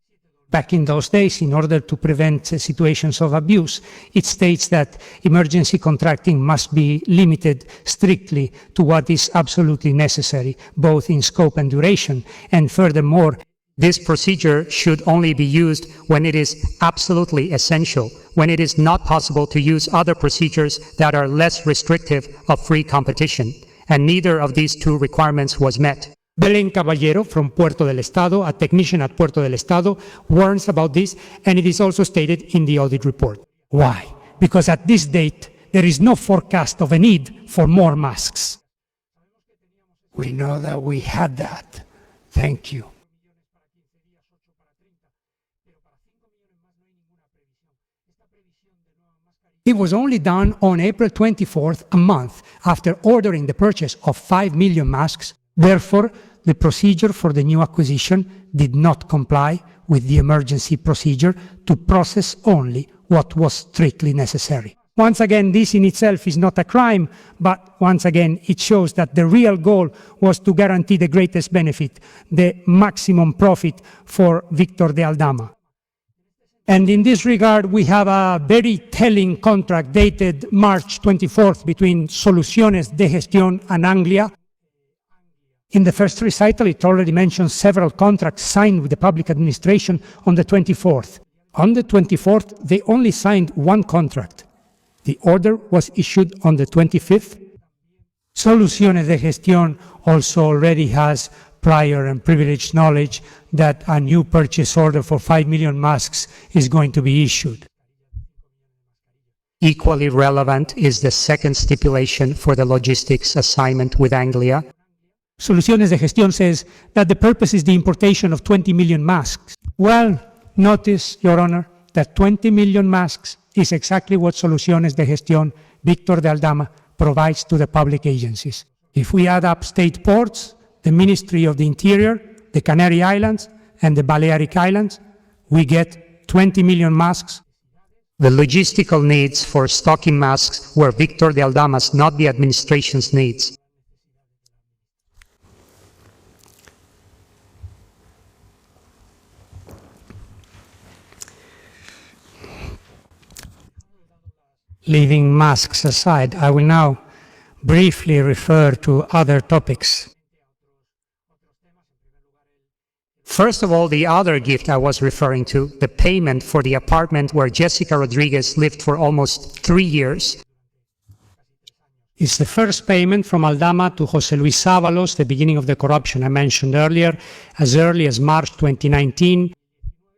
Back in those days, in order to prevent situations of abuse, it states that emergency contracting must be limited strictly to what is absolutely necessary, both in scope and duration. And furthermore, this procedure should only be used when it is absolutely essential, when it is not possible to use other procedures that are less restrictive of free competition. And neither of these two requirements was met. Belén Caballero from Puerto del Estado, a technician at Puerto del Estado, warns about this, and it is also stated in the audit report. Why? Because at this date, there is no forecast of a need for more masks. We know that we had that. Thank you. It was only done on April 24th, a month after ordering the purchase of 5 million masks. Therefore, the procedure for the new acquisition did not comply with the emergency procedure to process only what was strictly necessary. Once again, this in itself is not a crime, but once again, it shows that the real goal was to guarantee the greatest benefit, the maximum profit for Victor de Aldama. And in this regard, we have a very telling contract dated March 24th between Soluciones de Gestión and Anglia. In the first recital, it already mentions several contracts signed with the public administration on the 24th. On the 24th, they only signed one contract. The order was issued on the 25th. Soluciones de Gestión also already has prior and privileged knowledge that a new purchase order for 5 million masks is going to be issued. Equally relevant is the second stipulation for the logistics assignment with Anglia. Soluciones de Gestión says that the purpose is the importation of 20 million masks. Well, notice, Your Honor, that 20 million masks is exactly what Soluciones de Gestión, Victor de Aldama, provides to the public agencies. If we add up state ports, the Ministry of the Interior, the Canary Islands, and the Balearic Islands, we get 20 million masks. The logistical needs for stocking masks were Victor de Aldama's, not the administration's needs. Leaving masks aside, I will now briefly refer to other topics. First of all, the other gift I was referring to, the payment for the apartment where Jessica Rodriguez lived for almost 3 years. It's the first payment from Aldama to José Luis Ábalos, the beginning of the corruption I mentioned earlier, as early as March 2019,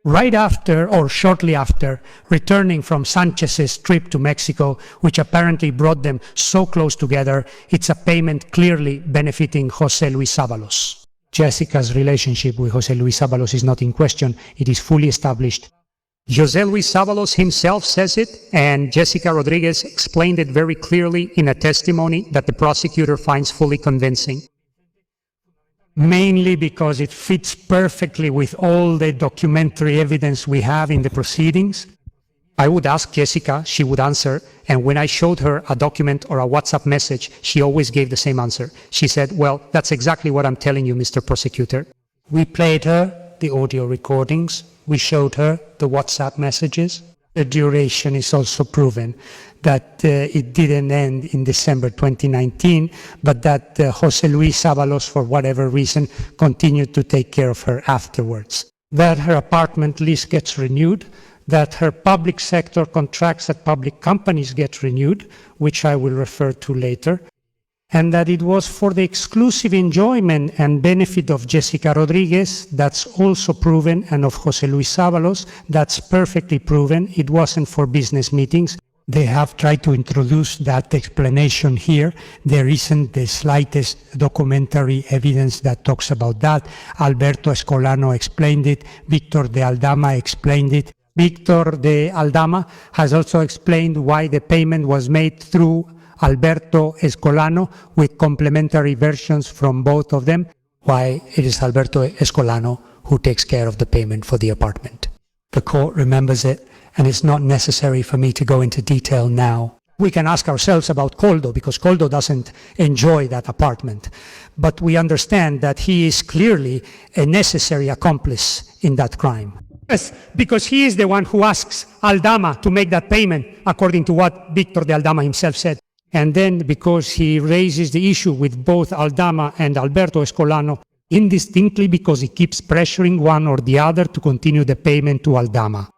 right after or shortly after returning from Sanchez's trip to Mexico, which apparently brought them so close together. It's a payment clearly benefiting José Luis Ábalos. Jessica's relationship with José Luis Ábalos is not in question. It is fully established. José Luis Ábalos himself says it, and Jessica Rodriguez explained it very clearly in a testimony that the prosecutor finds fully convincing. Mainly because it fits perfectly with all the documentary evidence we have in the proceedings. I would ask Jessica, she would answer, and when I showed her a document or a WhatsApp message, she always gave the same answer. She said, "Well, that's exactly what I'm telling you, Mr. Prosecutor." We played her the audio recordings. We showed her the WhatsApp messages. The duration is also proven that it didn't end in December 2019, but that José Luis Ábalos, for whatever reason, continued to take care of her afterwards. That her apartment lease gets renewed, that her public sector contracts at public companies get renewed, which I will refer to later, and that it was for the exclusive enjoyment and benefit of Jessica Rodriguez, that's also proven, and of José Luis Ábalos, that's perfectly proven. It wasn't for business meetings. They have tried to introduce that explanation here. There isn't the slightest documentary evidence that talks about that. Alberto Escolano explained it. Víctor de Aldama explained it. Víctor de Aldama has also explained why the payment was made through Alberto Escolano, with complementary versions from both of them, why it is Alberto Escolano who takes care of the payment for the apartment. The court remembers it, and it's not necessary for me to go into detail now. We can ask ourselves about Koldo, because Koldo doesn't enjoy that apartment. But we understand that he is clearly a necessary accomplice in that crime. Yes, because he is the one who asks Aldama to make that payment, according to what Víctor de Aldama himself said. And then because he raises the issue with both Aldama and Alberto Escolano, indistinctly because he keeps pressuring one or the other to continue the payment to Aldama.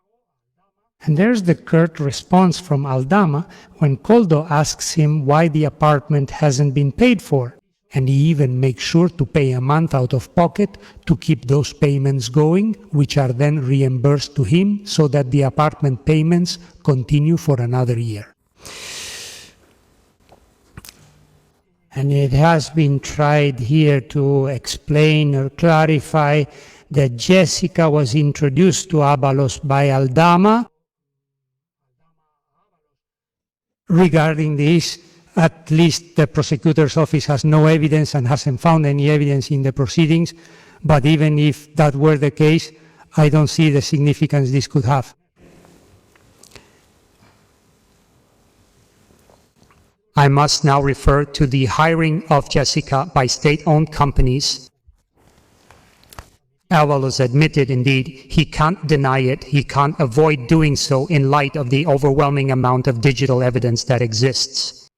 And there's the curt response from Aldama when Koldo asks him why the apartment hasn't been paid for. And he even makes sure to pay a month out of pocket to keep those payments going, which are then reimbursed to him so that the apartment payments continue for another year. And it has been tried here to explain or clarify that Jessica was introduced to Ábalos by Aldama. Regarding this, at least the prosecutor's office has no evidence and hasn't found any evidence in the proceedings, but even if that were the case, I don't see the significance this could have. I must now refer to the hiring of Jessica by state-owned companies. Ábalos admitted, indeed, he can't deny it, he can't avoid doing so in light of the overwhelming amount of digital evidence that exists.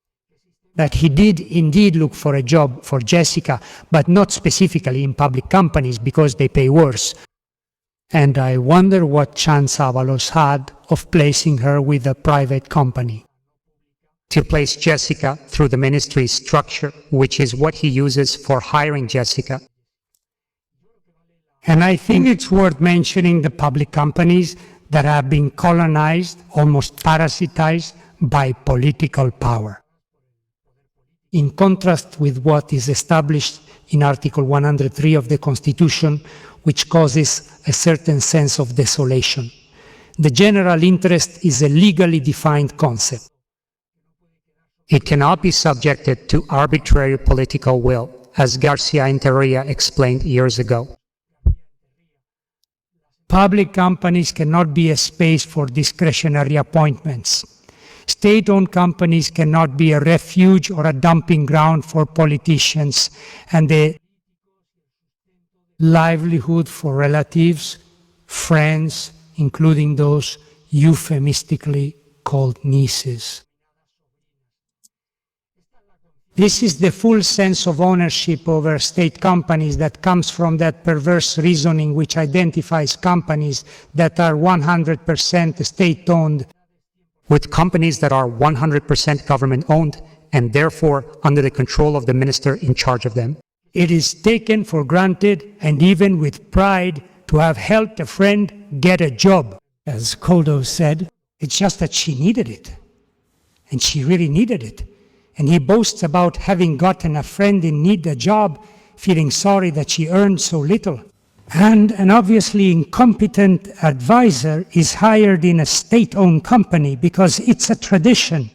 That he did indeed look for a job for Jessica, but not specifically in public companies because they pay worse. And I wonder what chance Ábalos had of placing her with a private company. To place Jessica through the ministry's structure, which is what he uses for hiring Jessica. And I think it's worth mentioning the public companies that have been colonized, almost parasitized, by political power. In contrast with what is established in Article 103 of the Constitution, which causes a certain sense of desolation. The general interest is a legally defined concept. It cannot be subjected to arbitrary political will, as Garcia Interia explained years ago. Public companies cannot be a space for discretionary appointments. State-owned companies cannot be a refuge or a dumping ground for politicians and the livelihood for relatives, friends, including those euphemistically called nieces. This is the full sense of ownership over state companies that comes from that perverse reasoning which identifies companies that are 100% state-owned with companies that are 100% government-owned and therefore under the control of the minister in charge of them. It is taken for granted, and even with pride, to have helped a friend get a job. As Koldo said, it's just that she needed it. And she really needed it. And he boasts about having gotten a friend in need a job, feeling sorry that she earned so little. And an obviously incompetent advisor is hired in a state-owned company because it's a tradition.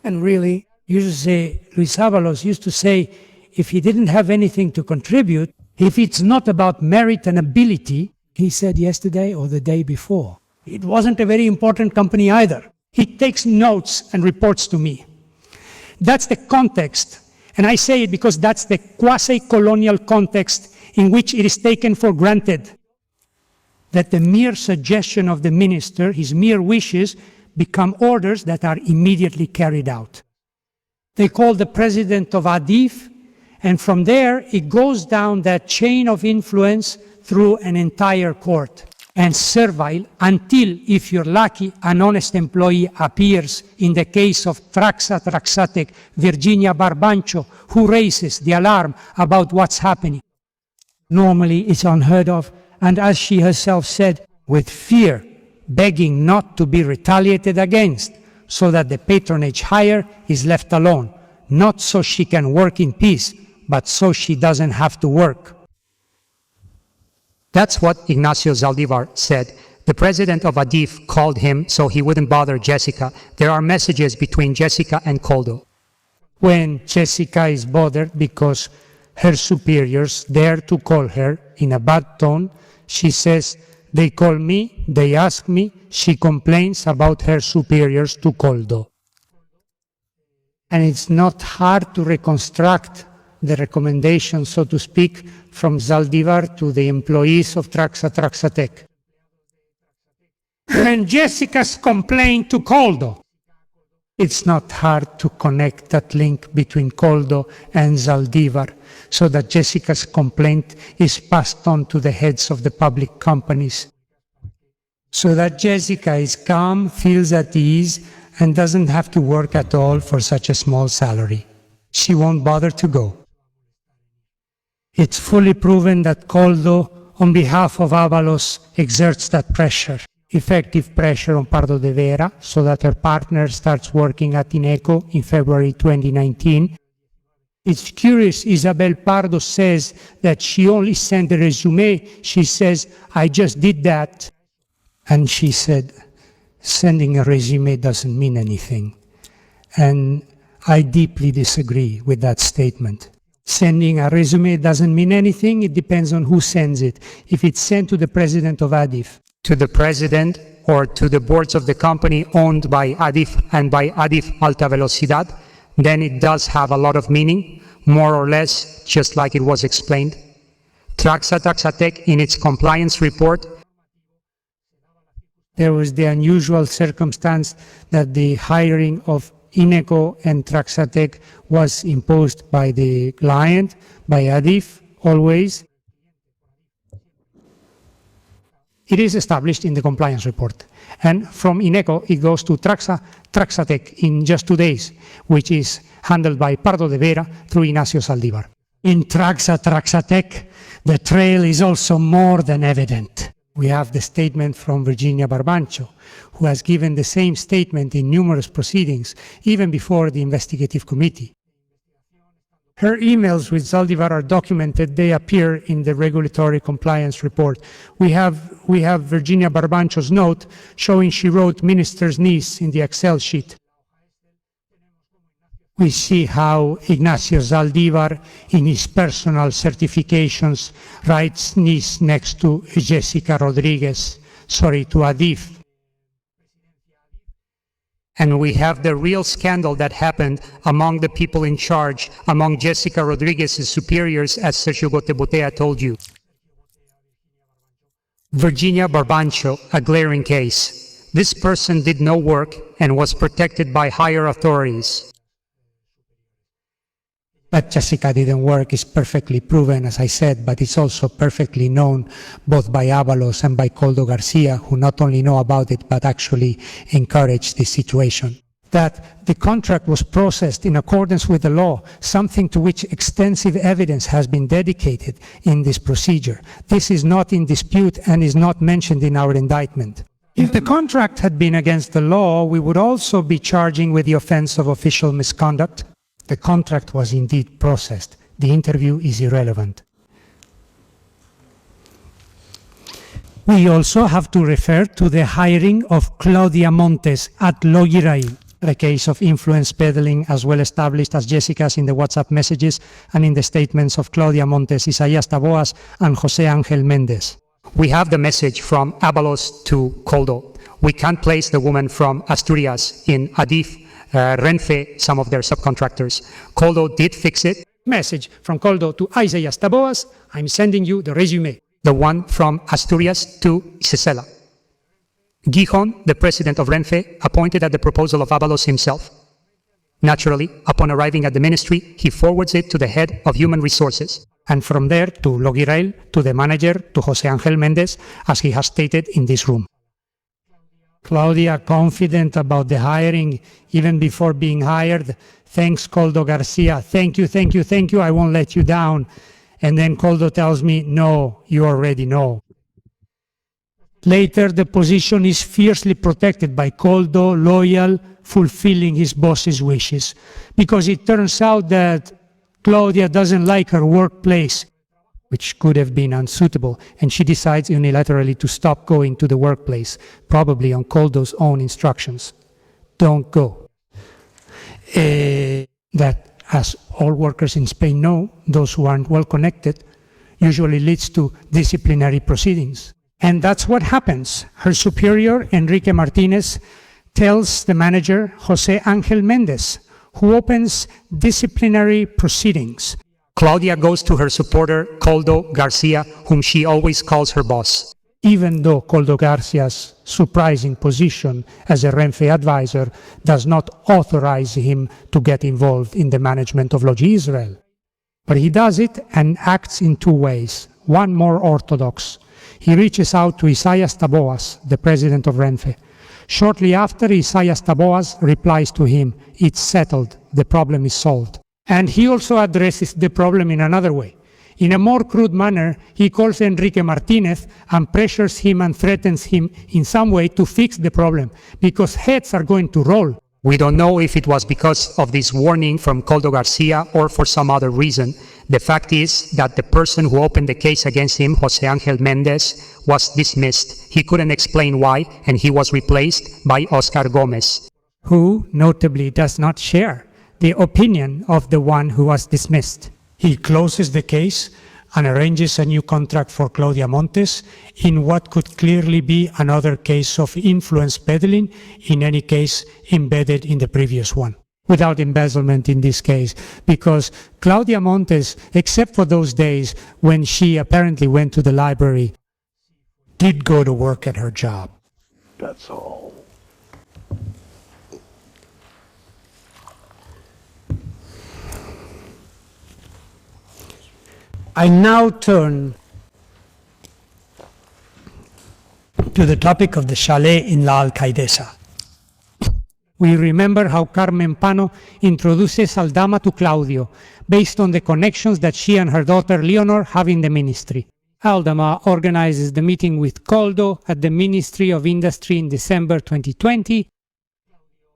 And really, Luis Avalos used to say, if he didn't have anything to contribute, if it's not about merit and ability, he said yesterday or the day before, it wasn't a very important company either. He takes notes and reports to me. That's the context, and I say it because that's the quasi-colonial context in which it is taken for granted that the mere suggestion of the minister, his mere wishes, become orders that are immediately carried out. They call the president of ADIF, and from there it goes down that chain of influence through an entire court, and servile until, if you're lucky, an honest employee appears in the case of Traxatec Virginia Barbancho, who raises the alarm about what's happening. Normally it's unheard of, and as she herself said, with fear, begging not to be retaliated against, so that the patronage hire is left alone, not so she can work in peace, but so she doesn't have to work. That's what Ignacio Zaldivar said. The president of ADIF called him so he wouldn't bother Jessica. There are messages between Jessica and Koldo. When Jessica is bothered because her superiors dare to call her in a bad tone, she says, they call me, they ask me, she complains about her superiors to Koldo. And it's not hard to reconstruct the recommendation, so to speak, from Zaldivar to the employees of Traxatec. When Jessica's complaint to Koldo, it's not hard to connect that link between Koldo and Zaldivar, so that Jessica's complaint is passed on to the heads of the public companies, so that Jessica is calm, feels at ease, and doesn't have to work at all for such a small salary. She won't bother to go. It's fully proven that Koldo, on behalf of Avalos, exerts that pressure, effective pressure on Pardo de Vera, so that her partner starts working at Ineco in February 2019. It's curious, Isabel Pardo says that she only sent a resume. She says, I just did that. And she said, sending a resume doesn't mean anything. And I deeply disagree with that statement. Sending a resume doesn't mean anything. It depends on who sends it. If it's sent to the president of ADIF, to the president or to the boards of the company owned by ADIF and by ADIF Alta Velocidad, then it does have a lot of meaning, more or less, just like it was explained. Traxatec, in its compliance report, there was the unusual circumstance that the hiring of Ineco and Traxatec was imposed by the client, by ADIF, always. It is established in the compliance report. And from Ineco, it goes to Traxatec in just 2 days, which is handled by Pardo de Vera through Ignacio Zaldivar. In Traxatec, the trail is also more than evident. We have the statement from Virginia Barbancho, who has given the same statement in numerous proceedings, even before the investigative committee. Her emails with Zaldivar are documented. They appear in the regulatory compliance report. We have Virginia Barbancho's note showing she wrote minister's niece in the Excel sheet. We see how Ignacio Zaldivar, in his personal certifications, writes niece next to Jessica Rodriguez, to ADIF. And we have the real scandal that happened among the people in charge, among Jessica Rodriguez's superiors, as Sergio Gotebotea told you. Virginia Barbancho, a glaring case. This person did no work and was protected by higher authorities. That Jessica didn't work is perfectly proven, as I said, but it's also perfectly known both by Avalos and by Koldo Garcia, who not only know about it, but actually encourage this situation. that the contract was processed in accordance with the law, something to which extensive evidence has been dedicated in this procedure. This is not in dispute and is not mentioned in our indictment. If the contract had been against the law, we would also be charging with the offense of official misconduct. The contract was indeed processed. The interview is irrelevant. We also have to refer to the hiring of Claudia Montes at Logirail, the case of influence peddling as well established as Jessica's in the WhatsApp messages and in the statements of Claudia Montes, Isaías Taboas, and José Ángel Méndez. We have the message from Ábalos to Koldo. We can't place the woman from Asturias in Adif, Renfe, some of their subcontractors. Koldo did fix it. Message from Koldo to Isaías Taboas, I'm sending you the resume. The one from Asturias to Cesela. Gijón, the president of Renfe, appointed at the proposal of Ábalos himself. Naturally, upon arriving at the ministry, he forwards it to the head of human resources. And from there to Logirail, to the manager, to José Ángel Méndez, as he has stated in this room. Claudia, confident about the hiring, even before being hired, thanks Koldo Garcia, thank you, I won't let you down. And then Koldo tells me, no, you already know. Later, the position is fiercely protected by Koldo, loyal, fulfilling his boss's wishes. Because it turns out that Claudia doesn't like her workplace, which could have been unsuitable, and she decides unilaterally to stop going to the workplace, probably on Koldo's own instructions. Don't go. That, as all workers in Spain know, those who aren't well connected, usually leads to disciplinary proceedings. And that's what happens. Her superior, Enrique Martinez, tells the manager, José Ángel Méndez, who opens disciplinary proceedings. Claudia goes to her supporter, Koldo Garcia, whom she always calls her boss. Even though Koldo Garcia's surprising position as a Renfe advisor does not authorize him to get involved in the management of Logi Israel. But he does it and acts in two ways, one more orthodox. He reaches out to Isaías Taboas, the president of Renfe. Shortly after, Isaías Taboas replies to him, it's settled, the problem is solved. And he also addresses the problem in another way. In a more crude manner, he calls Enrique Martinez and pressures him and threatens him in some way to fix the problem, because heads are going to roll. We don't know if it was because of this warning from Koldo Garcia or for some other reason. The fact is that the person who opened the case against him, José Ángel Méndez, was dismissed. He couldn't explain why, and he was replaced by Oscar Gómez, who notably does not share the opinion of the one who was dismissed. He closes the case and arranges a new contract for Claudia Montes in what could clearly be another case of influence peddling, in any case embedded in the previous one, without embezzlement in this case, because Claudia Montes, except for those days when she apparently went to the library, did go to work at her job. That's all. I now turn to the topic of the chalet in La Alcaidesa. We remember how Carmen Pano introduces Aldama to Claudio based on the connections that she and her daughter Leonor have in the ministry. Aldama organizes the meeting with Koldo at the Ministry of Industry in December 2020.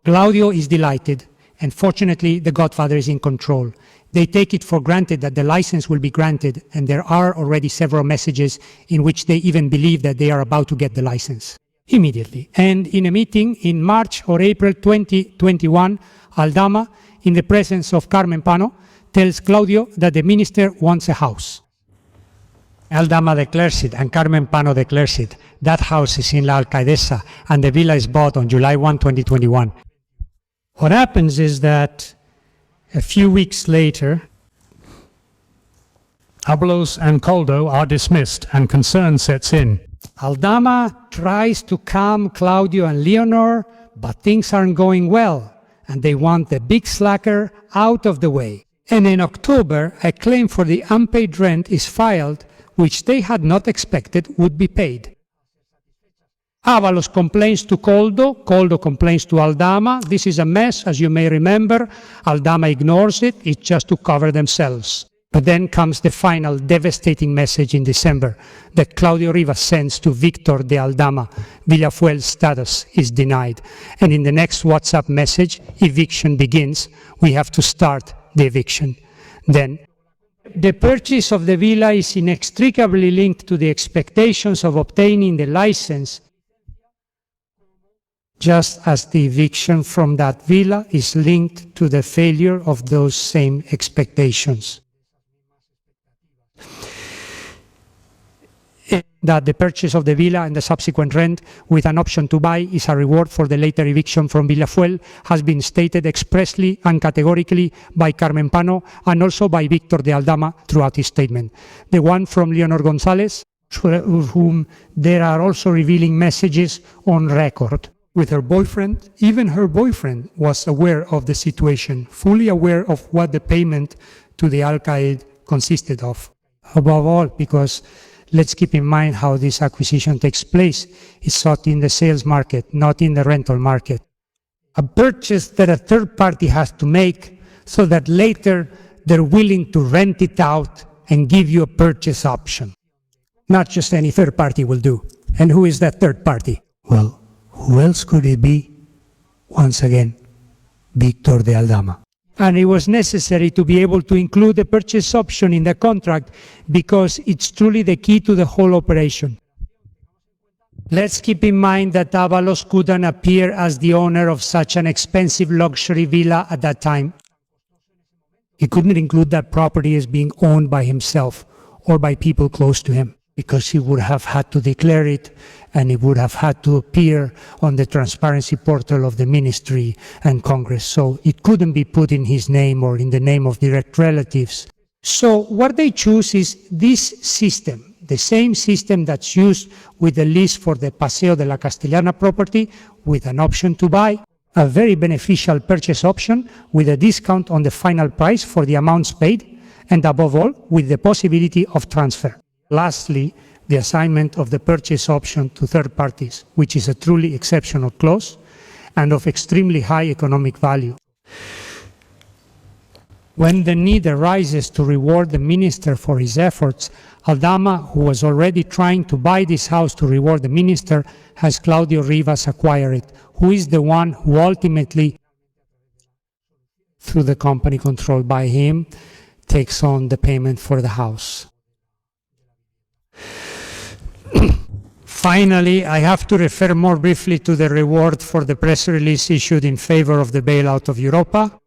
Claudio is delighted, and fortunately the Godfather is in control. They take it for granted that the license will be granted, and there are already several messages in which they even believe that they are about to get the license immediately. And in a meeting in March or April 2021, Aldama, in the presence of Carmen Pano, tells Claudio that the minister wants a house. Aldama declares it, and Carmen Pano declares it. That house is in La Alcaidesa, and the villa is bought on July 1, 2021. What happens is that a few weeks later, Ábalos and Koldo are dismissed and concern sets in. Aldama tries to calm Claudio and Leonor, but things aren't going well, and they want the big slacker out of the way. And in October, a claim for the unpaid rent is filed, which they had not expected would be paid. Avalos complains to Koldo, Koldo complains to Aldama. This is a mess, as you may remember. Aldama ignores it, it's just to cover themselves. But then comes the final devastating message in December that Claudio Rivas sends to Victor de Aldama. Villafuel's status is denied. And in the next WhatsApp message, eviction begins. We have to start the eviction. Then, the purchase of the villa is inextricably linked to the expectations of obtaining the license, just as the eviction from that villa is linked to the failure of those same expectations. That the purchase of the villa and the subsequent rent with an option to buy is a reward for the later eviction from Villafuel has been stated expressly and categorically by Carmen Pano and also by Victor de Aldama throughout his statement. The one from Leonor Gonzalez, of whom there are also revealing messages on record. With her boyfriend, even her boyfriend was aware of the situation, fully aware of what the payment to the Al-Qaeda consisted of. Above all, because let's keep in mind how this acquisition takes place. It's sought in the sales market, not in the rental market. A purchase that a third party has to make so that later they're willing to rent it out and give you a purchase option. Not just any third party will do. And who is that third party? Well, who else could it be? Once again, Victor de Aldama. And it was necessary to be able to include the purchase option in the contract because it's truly the key to the whole operation. Let's keep in mind that Avalos couldn't appear as the owner of such an expensive luxury villa at that time. He couldn't include that property as being owned by himself or by people close to him, because he would have had to declare it and it would have had to appear on the transparency portal of the ministry and Congress. So it couldn't be put in his name or in the name of direct relatives. So what they choose is this system, the same system that's used with the lease for the Paseo de la Castellana property, with an option to buy, a very beneficial purchase option with a discount on the final price for the amounts paid, and above all, with the possibility of transfer. Lastly, the assignment of the purchase option to third parties, which is a truly exceptional clause and of extremely high economic value. When the need arises to reward the minister for his efforts, Aldama, who was already trying to buy this house to reward the minister, has Claudio Rivas acquire it, who is the one who ultimately, through the company controlled by him, takes on the payment for the house. Finally, I have to refer more briefly to the reward for the press release issued in favor of the bailout of Europa.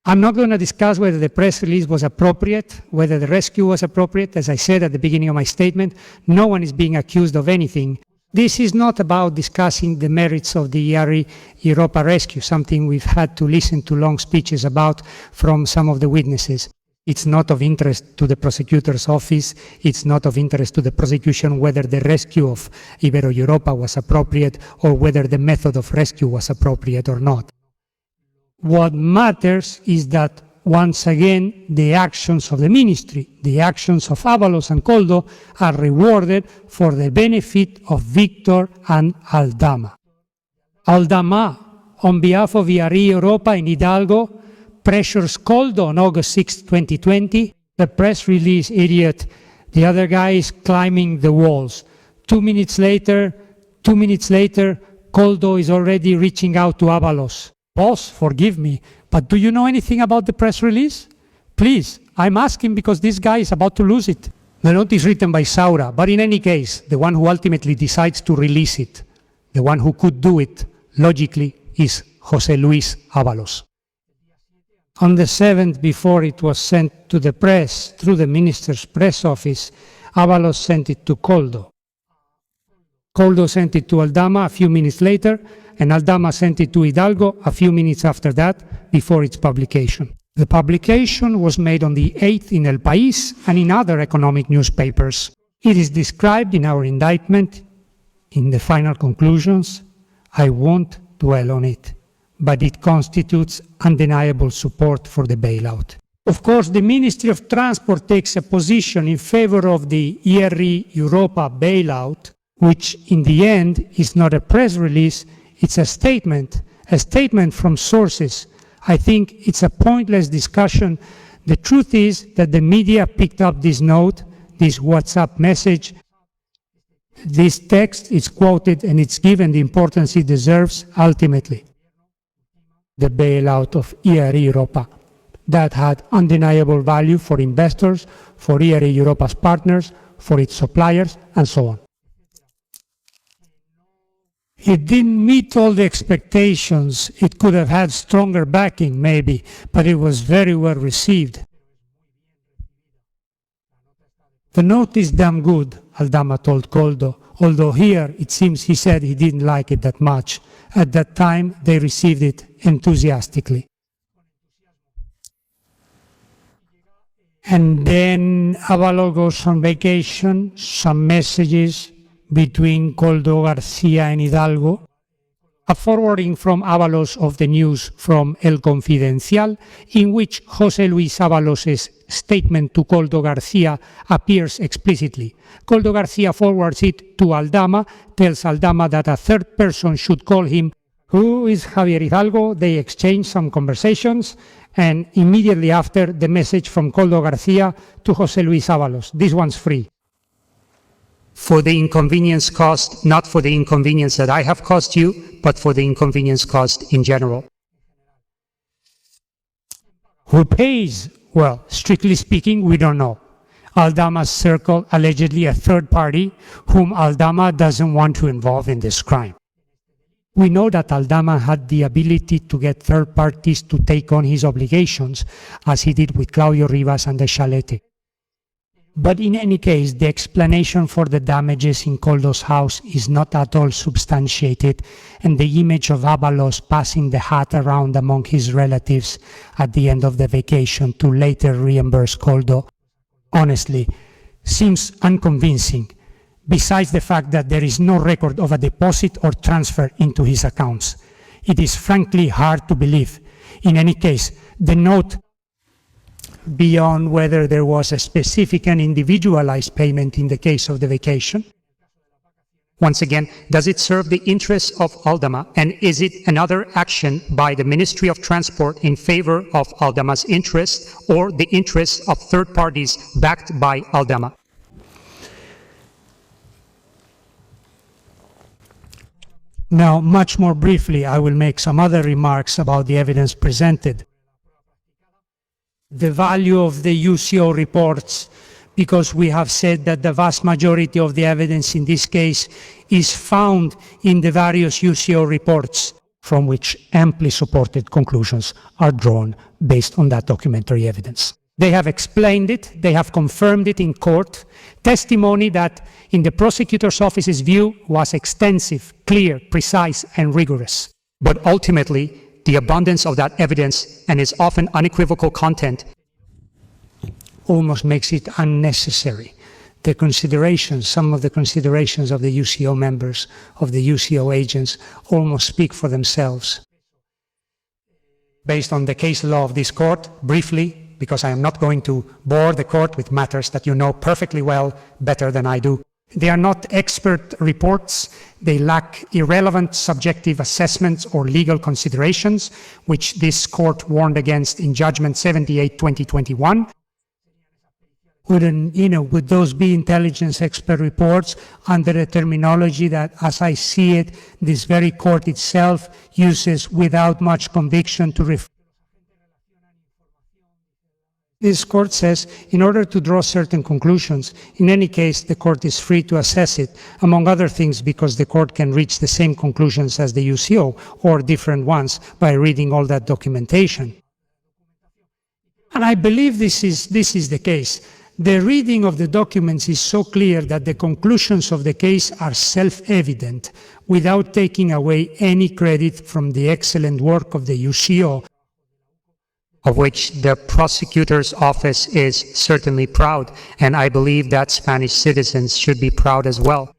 I'm not going to discuss whether the press release was appropriate, whether the rescue was appropriate. As I said at the beginning of my statement, no one is being accused of anything. This is not about discussing the merits of the Europa rescue, something we've had to listen to long speeches about from some of the witnesses. It's not of interest to the prosecutor's office. It's not of interest to the prosecution whether the rescue of Ibero-Europa was appropriate or whether the method of rescue was appropriate or not. What matters is that, once again, the actions of the ministry, the actions of Avalos and Koldo, are rewarded for the benefit of Victor and Aldama. Aldama, on behalf of IARI Europa in Hidalgo, pressures Koldo on August 6, 2020. The press release idiot, the other guy is climbing the walls. 2 minutes later, Koldo is already reaching out to Avalos. Boss, forgive me, but do you know anything about the press release? Please, I'm asking because this guy is about to lose it. The note is written by Saura, but in any case, the one who ultimately decides to release it, the one who could do it, logically, is José Luis Avalos. On the 7th, before it was sent to the press through the minister's press office, Avalos sent it to Koldo. Koldo sent it to Aldama a few minutes later, and Aldama sent it to Hidalgo a few minutes after that, before its publication. The publication was made on the 8th in El País and in other economic newspapers. It is described in our indictment in the final conclusions. I won't dwell on it, but it constitutes undeniable support for the bailout. Of course, the Ministry of Transport takes a position in favor of the IARI Europa bailout, which in the end is not a press release, it's a statement from sources. I think it's a pointless discussion. The truth is that the media picked up this note, this WhatsApp message. This text is quoted and it's given the importance it deserves ultimately. The bailout of IRE Europa. That had undeniable value for investors, for IRE Europa's partners, for its suppliers, and so on. It didn't meet all the expectations. It could have had stronger backing, maybe, but it was very well received. The note is damn good, Aldama told Koldo, although here it seems he said he didn't like it that much. At that time, they received it enthusiastically. And then Avalos goes on vacation, some messages between Koldo, Garcia and Hidalgo, a forwarding from Avalos of the news from El Confidencial, in which José Luis Avalos's statement to Koldo Garcia appears explicitly. Koldo Garcia forwards it to Aldama, tells Aldama that a third person should call him. Who is Javier Hidalgo? They exchange some conversations, and immediately after, the message from Koldo Garcia to José Luis Avalos. This one's free. For the inconvenience caused, not for the inconvenience that I have caused you, but for the inconvenience caused in general. Who pays? Well, strictly speaking, we don't know. Aldama's circle, allegedly a third party, whom Aldama doesn't want to involve in this crime. We know that Aldama had the ability to get third parties to take on his obligations, as he did with Claudio Rivas and the Chalete. But in any case, the explanation for the damages in Koldo's house is not at all substantiated, and the image of Avalos passing the hat around among his relatives at the end of the vacation to later reimburse Koldo, honestly, seems unconvincing, besides the fact that there is no record of a deposit or transfer into his accounts. It is frankly hard to believe. In any case, the note, beyond whether there was a specific and individualized payment in the case of the vacation. Once again, does it serve the interests of Aldama, and is it another action by the Ministry of Transport in favor of Aldama's interests or the interests of third parties backed by Aldama? Now, much more briefly, I will make some other remarks about the evidence presented. The value of the UCO reports, because we have said that the vast majority of the evidence in this case is found in the various UCO reports, from which amply supported conclusions are drawn based on that documentary evidence. They have explained it, they have confirmed it in court, testimony that in the prosecutor's office's view was extensive, clear, precise, and rigorous. But ultimately, the abundance of that evidence and its often unequivocal content almost makes it unnecessary. The considerations, some of the considerations of the UCO members, of the UCO agents, almost speak for themselves. Based on the case law of this court, briefly, because I am not going to bore the court with matters that you know perfectly well, better than I do. They are not expert reports. They lack irrelevant subjective assessments or legal considerations, which this court warned against in Judgment 78/2021. Would those be intelligence expert reports under a terminology that, as I see it, this very court itself uses without much conviction to refer? This court says, in order to draw certain conclusions, in any case, the court is free to assess it, among other things because the court can reach the same conclusions as the UCO, or different ones, by reading all that documentation. And I believe this is the case. The reading of the documents is so clear that the conclusions of the case are self-evident, without taking away any credit from the excellent work of the UCO, of which the prosecutor's office is certainly proud, and I believe that Spanish citizens should be proud as well.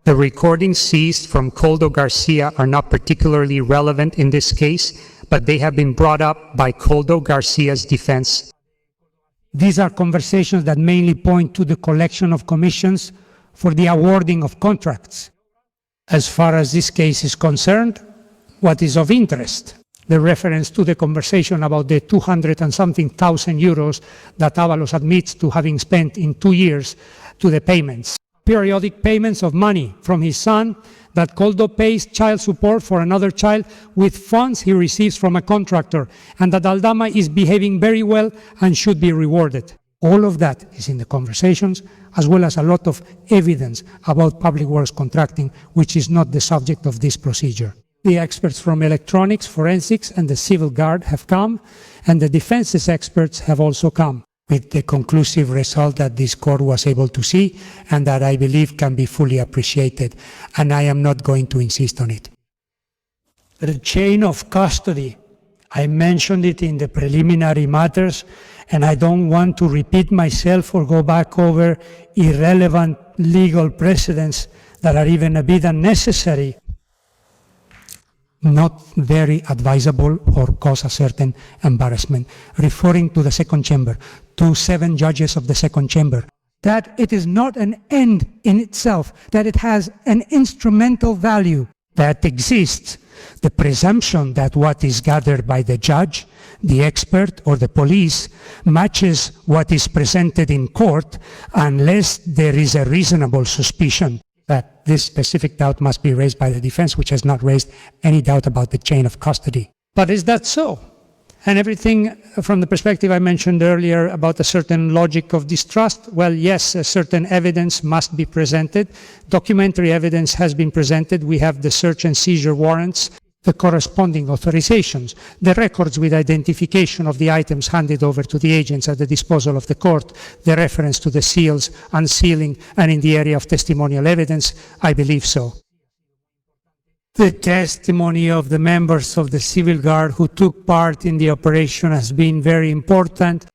The recordings seized from Koldo Garcia are not particularly relevant in this case, but they have been brought up by Koldo Garcia's defense. These are conversations that mainly point to the collection of commissions for the awarding of contracts. As far as this case is concerned, what is of interest? The reference to the conversation about the 200 and something thousand euros that Avalos admits to having spent in 2 years to the payments. Periodic payments of money from his son, that Koldo pays child support for another child with funds he receives from a contractor, and that Aldama is behaving very well and should be rewarded. All of that is in the conversations, as well as a lot of evidence about public works contracting, which is not the subject of this procedure. The experts from electronics, forensics, and the civil guard have come, and the defense's experts have also come, with the conclusive result that this court was able to see, and that I believe can be fully appreciated, and I am not going to insist on it. The chain of custody, I mentioned it in the preliminary matters, and I don't want to repeat myself or go back over irrelevant legal precedents that are even a bit unnecessary, not very advisable, or cause a certain embarrassment. Referring to the second chamber, to 7 judges of the second chamber, that it is not an end in itself, that it has an instrumental value that exists. The presumption that what is gathered by the judge, the expert, or the police matches what is presented in court, unless there is a reasonable suspicion that this specific doubt must be raised by the defense, which has not raised any doubt about the chain of custody. But is that so? And everything from the perspective I mentioned earlier about a certain logic of distrust, well, yes, a certain evidence must be presented. Documentary evidence has been presented. We have the search and seizure warrants, the corresponding authorizations, the records with identification of the items handed over to the agents at the disposal of the court, the reference to the seals, unsealing, and in the area of testimonial evidence, I believe so. The testimony of the members of the civil guard who took part in the operation has been very important.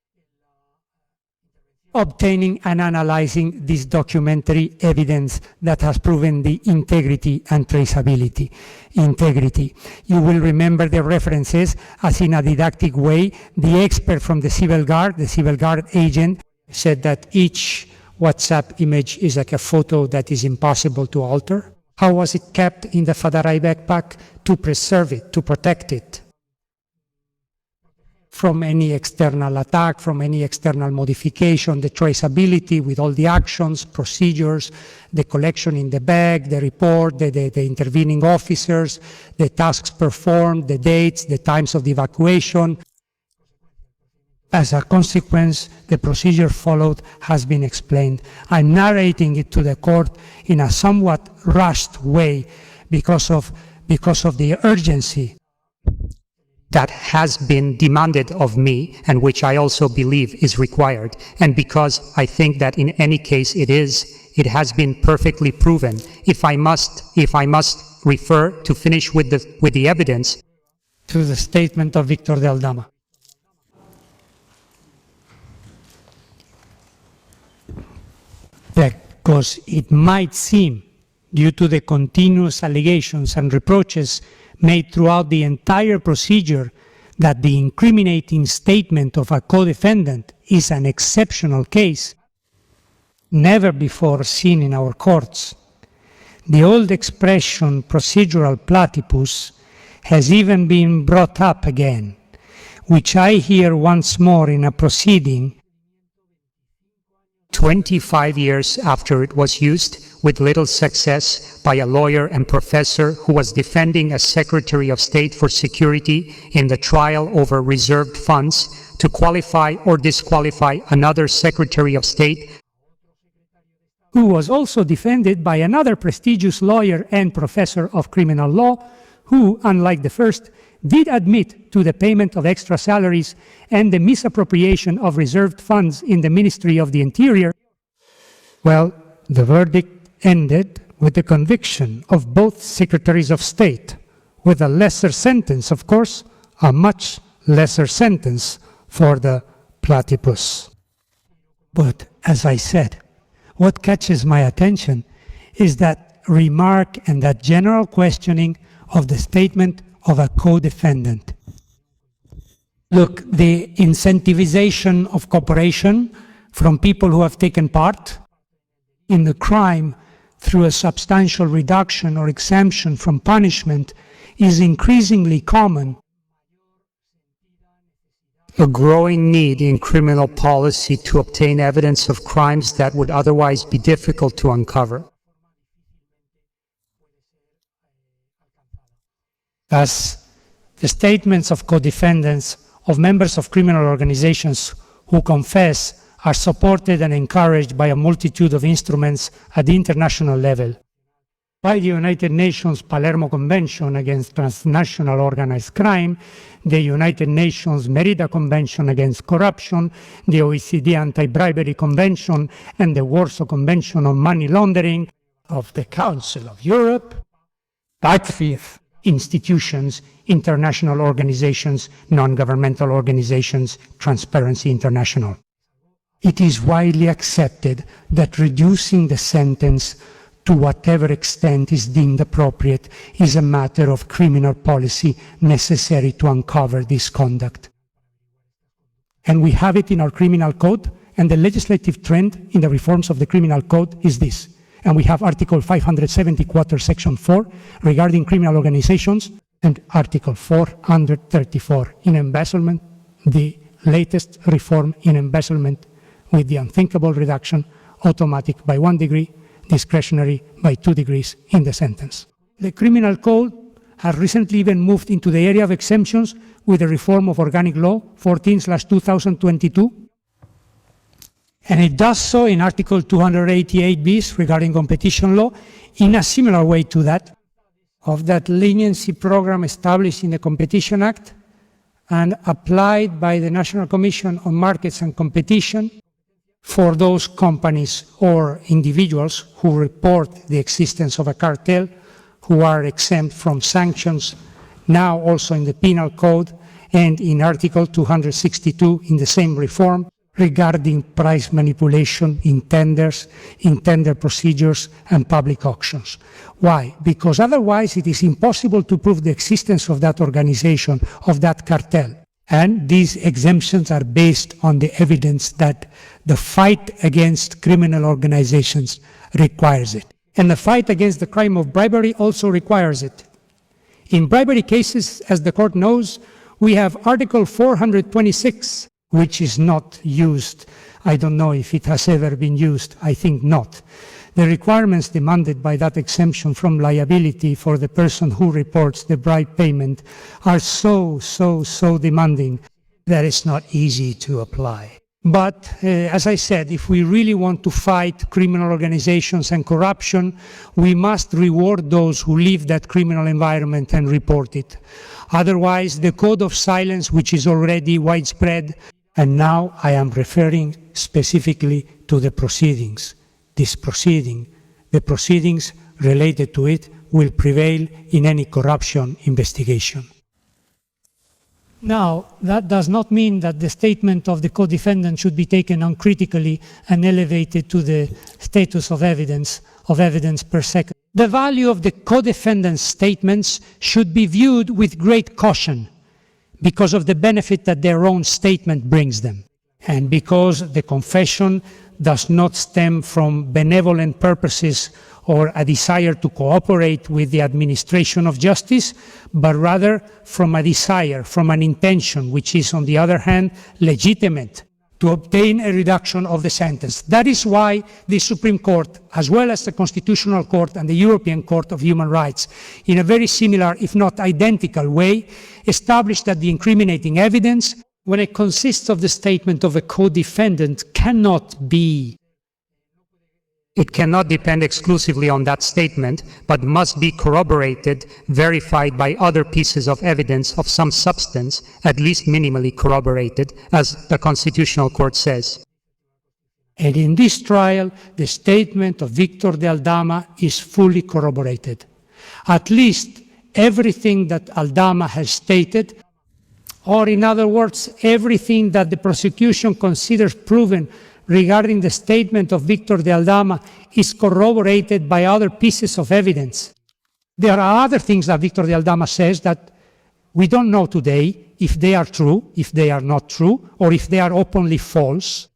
Obtaining and analyzing this documentary evidence that has proven the integrity and traceability. Integrity. You will remember the references as in a didactic way. The expert from the civil guard agent, said that each WhatsApp image is like a photo that is impossible to alter. How was it kept in the Fadarai backpack? To preserve it, to protect it from any external attack, from any external modification, the traceability with all the actions, procedures, the collection in the bag, the report, the intervening officers, the tasks performed, the dates, the times of the evacuation. As a consequence, the procedure followed has been explained. I'm narrating it to the court in a somewhat rushed way because of the urgency that has been demanded of me, and which I also believe is required, and because I think that in any case it has been perfectly proven. If I must refer, to finish with the evidence, to the statement of Victor de Aldama. Because it might seem, due to the continuous allegations and reproaches made throughout the entire procedure, that the incriminating statement of a co-defendant is an exceptional case, never before seen in our courts. The old expression procedural platypus has even been brought up again, which I hear once more in a proceeding 25 years after it was used, with little success, by a lawyer and professor who was defending a Secretary of State for Security in the trial over reserved funds to qualify or disqualify another Secretary of State, who was also defended by another prestigious lawyer and professor of criminal law, who, unlike the first, did admit to the payment of extra salaries and the misappropriation of reserved funds in the Ministry of the Interior. Well, the verdict ended with the conviction of both Secretaries of State, with a lesser sentence, of course, a much lesser sentence for the platypus. But, as I said, what catches my attention is that remark and that general questioning of the statement of a co-defendant. Look, the incentivization of cooperation from people who have taken part in the crime through a substantial reduction or exemption from punishment is increasingly common. A growing need in criminal policy to obtain evidence of crimes that would otherwise be difficult to uncover. Thus, the statements of co-defendants, of members of criminal organizations who confess, are supported and encouraged by a multitude of instruments at the international level. By the United Nations Palermo Convention against Transnational Organized Crime, the United Nations Merida Convention against Corruption, the OECD Anti-Bribery Convention, and the Warsaw Convention on Money Laundering of the Council of Europe, but fifth, institutions, international organizations, non-governmental organizations, Transparency International. It is widely accepted that reducing the sentence to whatever extent is deemed appropriate is a matter of criminal policy necessary to uncover this conduct. And we have it in our criminal code, and the legislative trend in the reforms of the criminal code is this. And we have Article 574, Section 4, regarding criminal organizations, and Article 434 in embezzlement, the latest reform in embezzlement with the unthinkable reduction, automatic by 1 degree, discretionary by 2 degrees in the sentence. The criminal code has recently even moved into the area of exemptions with the reform of Organic Law 14/2022, and it does so in Article 288 bis regarding competition law in a similar way to that of that leniency program established in the Competition Act and applied by the National Commission on Markets and Competition for those companies or individuals who report the existence of a cartel, who are exempt from sanctions, now also in the Penal Code and in Article 262 in the same reform, regarding price manipulation in tenders, in tender procedures and public auctions. Why? Because otherwise it is impossible to prove the existence of that organization, of that cartel. And these exemptions are based on the evidence that the fight against criminal organizations requires it. And the fight against the crime of bribery also requires it. In bribery cases, as the court knows, we have Article 426, which is not used. I don't know if it has ever been used. I think not. The requirements demanded by that exemption from liability for the person who reports the bribe payment are so demanding that it's not easy to apply. But, as I said, if we really want to fight criminal organizations and corruption, we must reward those who leave that criminal environment and report it. Otherwise, the code of silence, which is already widespread, and now I am referring specifically to the proceedings. The proceedings related to it will prevail in any corruption investigation. Now, that does not mean that the statement of the co-defendant should be taken uncritically and elevated to the status of evidence per second. The value of the co-defendant's statements should be viewed with great caution because of the benefit that their own statement brings them, and because the confession does not stem from benevolent purposes or a desire to cooperate with the administration of justice, but rather from a desire, from an intention, which is, on the other hand, legitimate, to obtain a reduction of the sentence. That is why the Supreme Court, as well as the Constitutional Court and the European Court of Human Rights, in a very similar, if not identical way, established that the incriminating evidence, when it consists of the statement of a co-defendant, it cannot depend exclusively on that statement, but must be corroborated, verified by other pieces of evidence of some substance, at least minimally corroborated, as the Constitutional Court says. And in this trial, the statement of Victor de Aldama is fully corroborated. At least everything that Aldama has stated, or in other words, everything that the prosecution considers proven regarding the statement of Victor de Aldama is corroborated by other pieces of evidence. There are other things that Victor de Aldama says that we don't know today if they are true, if they are not true, or if they are openly false.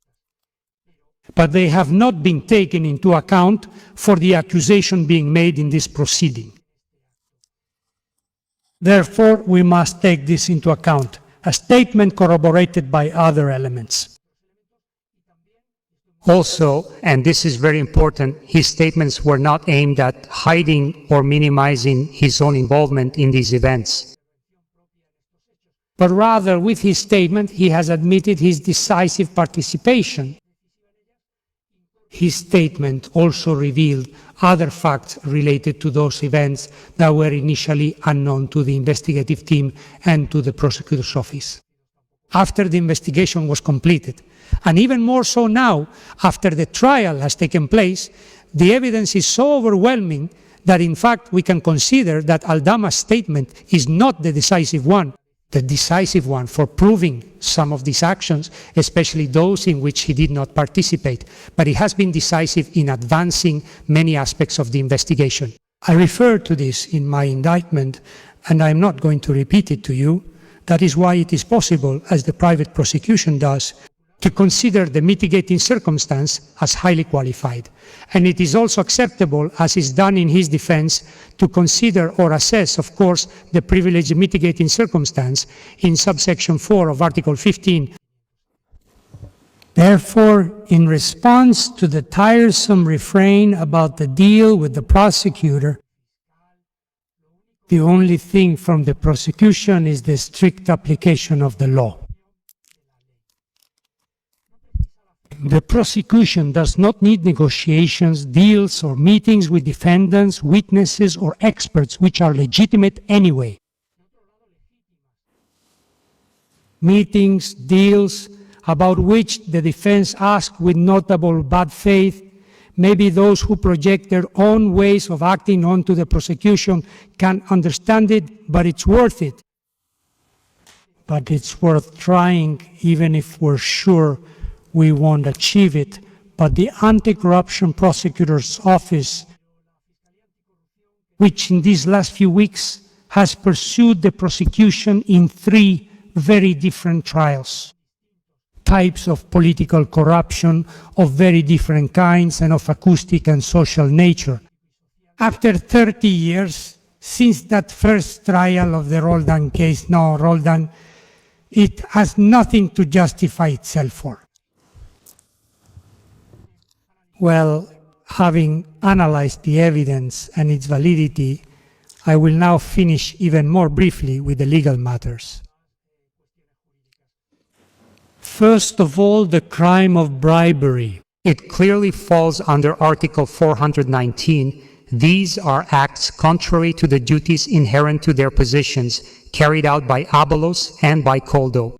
but they have not been taken into account for the accusation being made in this proceeding. Therefore, we must take this into account, a statement corroborated by other elements. Also, and this is very important, his statements were not aimed at hiding or minimizing his own involvement in these events. But rather, with his statement, he has admitted his decisive participation. His statement also revealed other facts related to those events that were initially unknown to the investigative team and to the prosecutor's office. After the investigation was completed, and even more so now, after the trial has taken place, the evidence is so overwhelming that in fact we can consider that Aldama's statement is not the decisive one for proving some of these actions, especially those in which he did not participate, but it has been decisive in advancing many aspects of the investigation. I refer to this in my indictment, and I'm not going to repeat it to you. That is why it is possible, as the private prosecution does, to consider the mitigating circumstance as highly qualified. And it is also acceptable, as is done in his defense, to consider or assess, of course, the privileged mitigating circumstance in subsection 4 of Article 15. Therefore, in response to the tiresome refrain about the deal with the prosecutor, the only thing from the prosecution is the strict application of the law. The prosecution does not need negotiations, deals, or meetings with defendants, witnesses, or experts, which are legitimate anyway. Meetings, deals, about which the defense asks with notable bad faith, maybe those who project their own ways of acting onto the prosecution can understand it, but it's worth it. But it's worth trying, even if we're sure we won't achieve it. But the Anti-Corruption Prosecutor's Office, which in these last few weeks has pursued the prosecution in 3 very different trials, types of political corruption of very different kinds and of acoustic and social nature. After 30 years, since that first trial of the Roldan case, it has nothing to justify itself for. Well, having analyzed the evidence and its validity, I will now finish even more briefly with the legal matters. First of all, the crime of bribery. It clearly falls under Article 419. These are acts contrary to the duties inherent to their positions, carried out by Ábalos and by Koldo.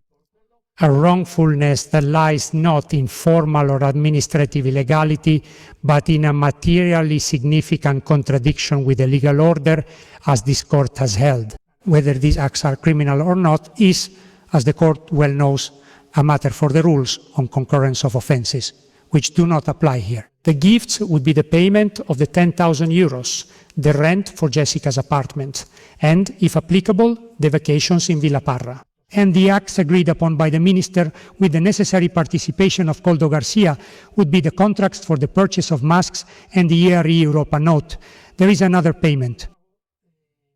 A wrongfulness that lies not in formal or administrative illegality, but in a materially significant contradiction with the legal order, as this court has held. Whether these acts are criminal or not is, as the court well knows, a matter for the rules on concurrence of offences, which do not apply here. The gifts would be the payment of the 10,000 euros, the rent for Jessica's apartment, and, if applicable, the vacations in Villa Parra. And the acts agreed upon by the minister with the necessary participation of Koldo Garcia would be the contracts for the purchase of masks and the ERE Europa note. There is another payment.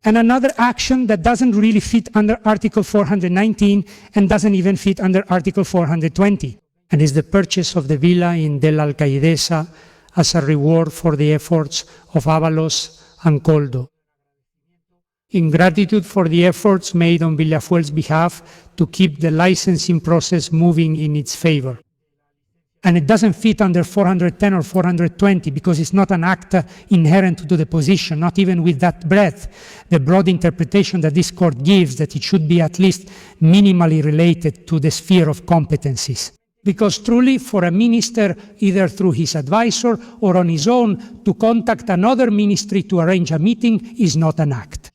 And another action that doesn't really fit under Article 419 and doesn't even fit under Article 420, and is the purchase of the villa in Del Alcaidesa as a reward for the efforts of Ábalos and Koldo. In gratitude for the efforts made on Villafuel's behalf to keep the licensing process moving in its favor. And it doesn't fit under 410 or 420 because it's not an act inherent to the position, not even with that breadth. The broad interpretation that this court gives that it should be at least minimally related to the sphere of competencies. Because truly, for a minister, either through his advisor or on his own, to contact another ministry to arrange a meeting is not an act.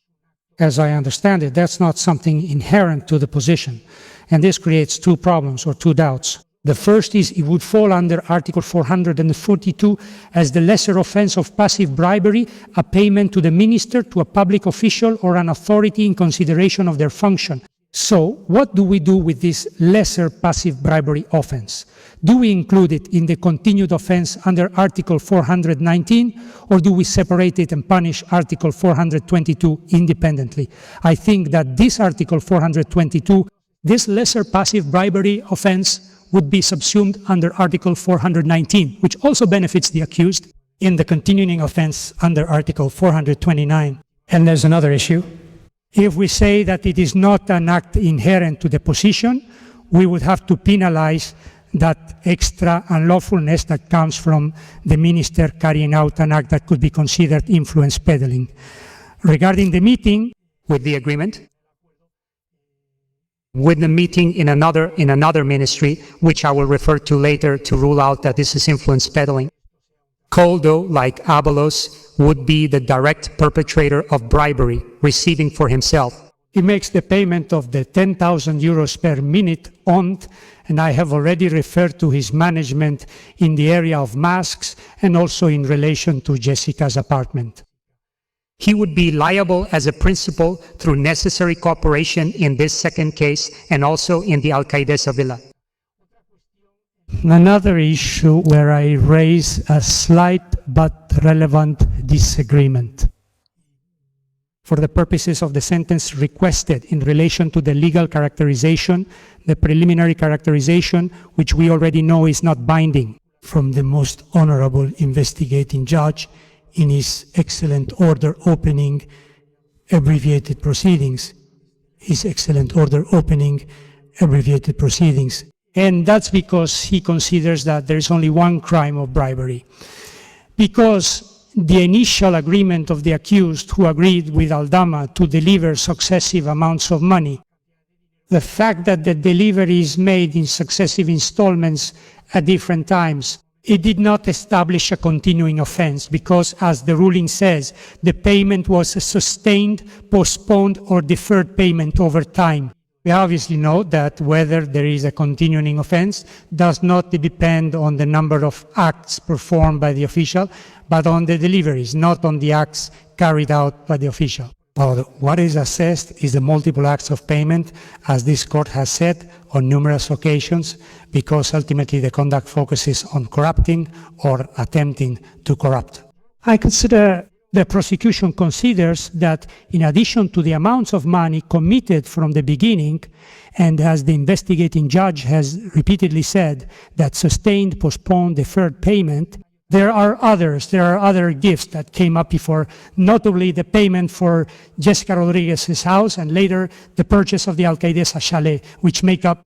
As I understand it, that's not something inherent to the position. And this creates 2 problems or 2 doubts. The first is it would fall under Article 442 as the lesser offense of passive bribery, a payment to the minister, to a public official, or an authority in consideration of their function. So, what do we do with this lesser passive bribery offense? Do we include it in the continued offense under Article 419, or do we separate it and punish Article 422 independently? I think that this Article 422, this lesser passive bribery offense, would be subsumed under Article 419, which also benefits the accused in the continuing offense under Article 429. And there's another issue. If we say that it is not an act inherent to the position, we would have to penalize that extra unlawfulness that comes from the minister carrying out an act that could be considered influence peddling. Regarding the meeting, With the agreement, with the meeting in another ministry, which I will refer to later to rule out that this is influence peddling, Koldo, like Abalos, would be the direct perpetrator of bribery, receiving for himself. he makes the payment of the 10,000 euros per minute and I have already referred to his management in the area of masks and also in relation to Jessica's apartment. He would be liable as a principal through necessary cooperation in this second case and also in the Alcaidesa Villa. Another issue where I raise a slight but relevant disagreement. For the purposes of the sentence requested in relation to the legal characterization, the preliminary characterization, which we already know is not binding, from the most honorable investigating judge in his excellent order opening abbreviated proceedings. And that's because he considers that there's only one crime of bribery. Because the initial agreement of the accused who agreed with Aldama to deliver successive amounts of money, the fact that the delivery is made in successive installments at different times, it did not establish a continuing offense because, as the ruling says, the payment was a sustained, postponed, or deferred payment over time. We obviously know that whether there is a continuing offense does not depend on the number of acts performed by the official, but on the deliveries, not on the acts carried out by the official. Well, what is assessed is the multiple acts of payment, as this court has said on numerous occasions, because ultimately the conduct focuses on corrupting or attempting to corrupt. I consider the prosecution considers that in addition to the amounts of money committed from the beginning, and as the investigating judge has repeatedly said, that sustained, postponed, deferred payment, there are other gifts that came up before, notably the payment for Jessica Rodriguez's house and later the purchase of the Alcaidesa chalet, which make up.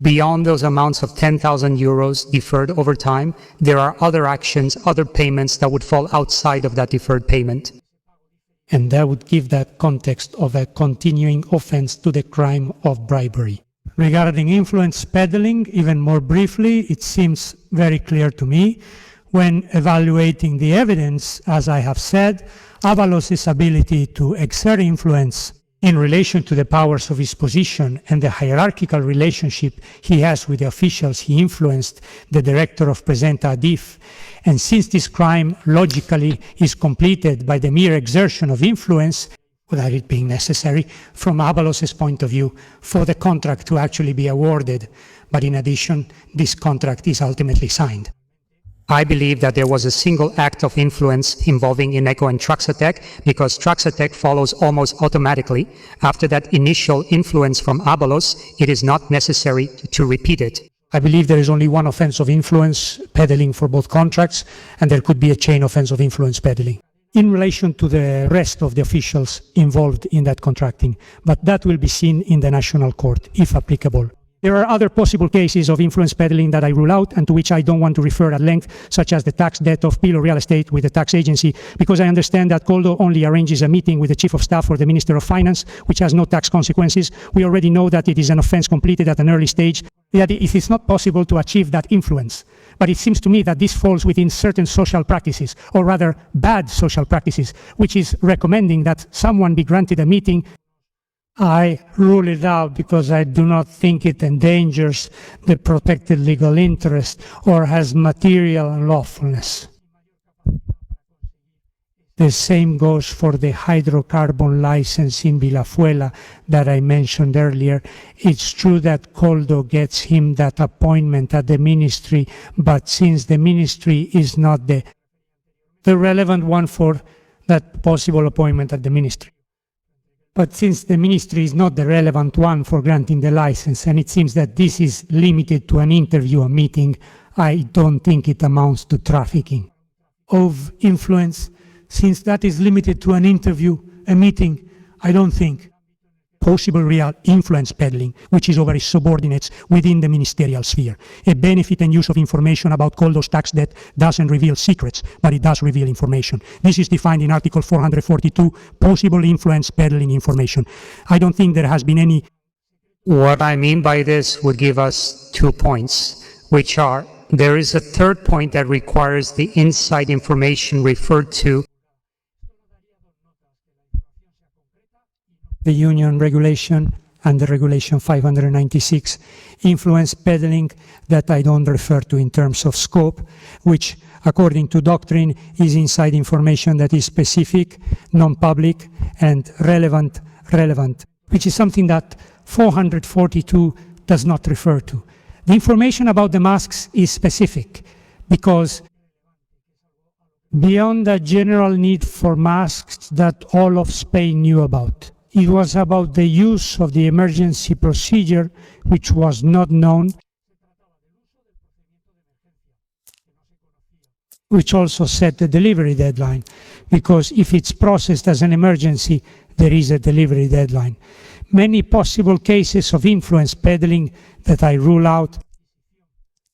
Beyond those amounts of 10,000 euros deferred over time, there are other actions, other payments that would fall outside of that deferred payment. And that would give that context of a continuing offense to the crime of bribery. Regarding influence peddling, even more briefly, it seems very clear to me, when evaluating the evidence, as I have said, Abalos' ability to exert influence in relation to the powers of his position and the hierarchical relationship he has with the officials he influenced, the director of Presenta Adif, and since this crime logically is completed by the mere exertion of influence, without it being necessary, from Abalos' point of view, for the contract to actually be awarded. But in addition, this contract is ultimately signed. I believe that there was a single act of influence involving Ineco and Traxatec because Traxatec follows almost automatically. After that initial influence from Abalos, it is not necessary to repeat it. I believe there is only one offense of influence peddling for both contracts, and there could be a chain offense of influence peddling in relation to the rest of the officials involved in that contracting. But that will be seen in the national court, if applicable. There are other possible cases of influence peddling that I rule out and to which I don't want to refer at length, such as the tax debt of Pilo Real Estate with the tax agency, because I understand that Koldo only arranges a meeting with the Chief of Staff or the Minister of Finance, which has no tax consequences. We already know that it is an offense completed at an early stage, that it is not possible to achieve that influence. But it seems to me that this falls within certain social practices, or rather bad social practices, which is recommending that someone be granted a meeting. I rule it out because I do not think it endangers the protected legal interest or has material unlawfulness. The same goes for the hydrocarbon license in Villafuela that I mentioned earlier. It's true that Koldo gets him that appointment at the ministry, but since the ministry is not the relevant one for that possible appointment at the ministry. But since the ministry is not the relevant one for granting the license, and it seems that this is limited to an interview, a meeting, I don't think it amounts to trafficking of influence. Since that is limited to an interview, a meeting, I don't think possible real influence peddling, which is over his subordinates within the ministerial sphere. A benefit and use of information about Koldo's tax debt doesn't reveal secrets, but it does reveal information. This is defined in Article 442, possible influence peddling information. I don't think there has been any. What I mean by this would give us 2 points, which are, there is a third point that requires the inside information referred to. The Union Regulation and the Regulation 596, influence peddling that I don't refer to in terms of scope, which according to doctrine is inside information that is specific, non-public, and relevant, which is something that 442 does not refer to. The information about the masks is specific because beyond the general need for masks that all of Spain knew about, it was about the use of the emergency procedure, which was not known, which also set the delivery deadline, because if it's processed as an emergency, there is a delivery deadline. Many possible cases of influence peddling that I rule out.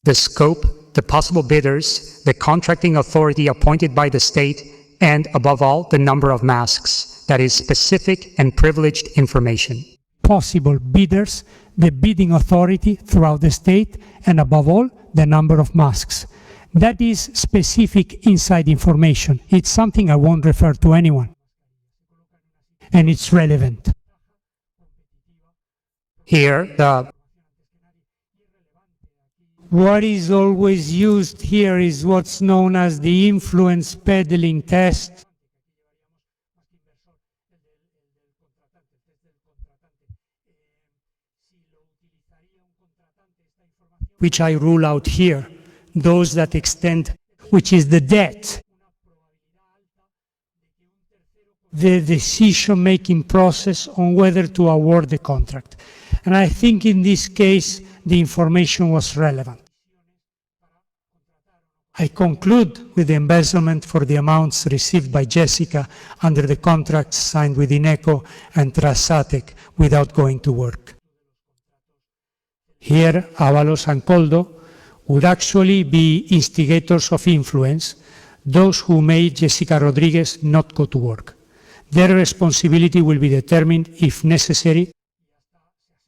The scope, the possible bidders, the contracting authority appointed by the state, and above all, the number of masks. That is specific and privileged information. Possible bidders, the bidding authority throughout the state, and above all, the number of masks. That is specific inside information. It's something I won't refer to anyone. And it's relevant. Here, what is always used here is what's known as the influence peddling test. Which I rule out here, those that extend, which is the debt, the decision-making process on whether to award the contract. And I think in this case, the information was relevant. I conclude with the embezzlement for the amounts received by Jessica under the contracts signed with Ineco and Trasatec without going to work. Here, Avalos and Koldo would actually be instigators of influence, those who made Jessica Rodriguez not go to work. Their responsibility will be determined, if necessary,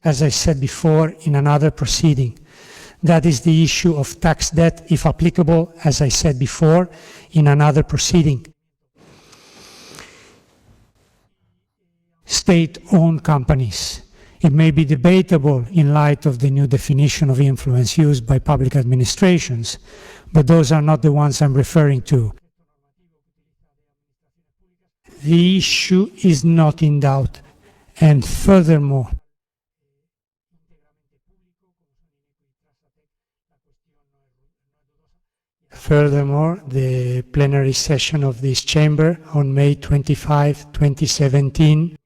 as I said before, in another proceeding. That is the issue of tax debt, if applicable, as I said before, in another proceeding. State-owned companies. It may be debatable in light of the new definition of influence used by public administrations, but those are not the ones I'm referring to. The issue is not in doubt, and furthermore, the plenary session of this chamber on May 25, 2017,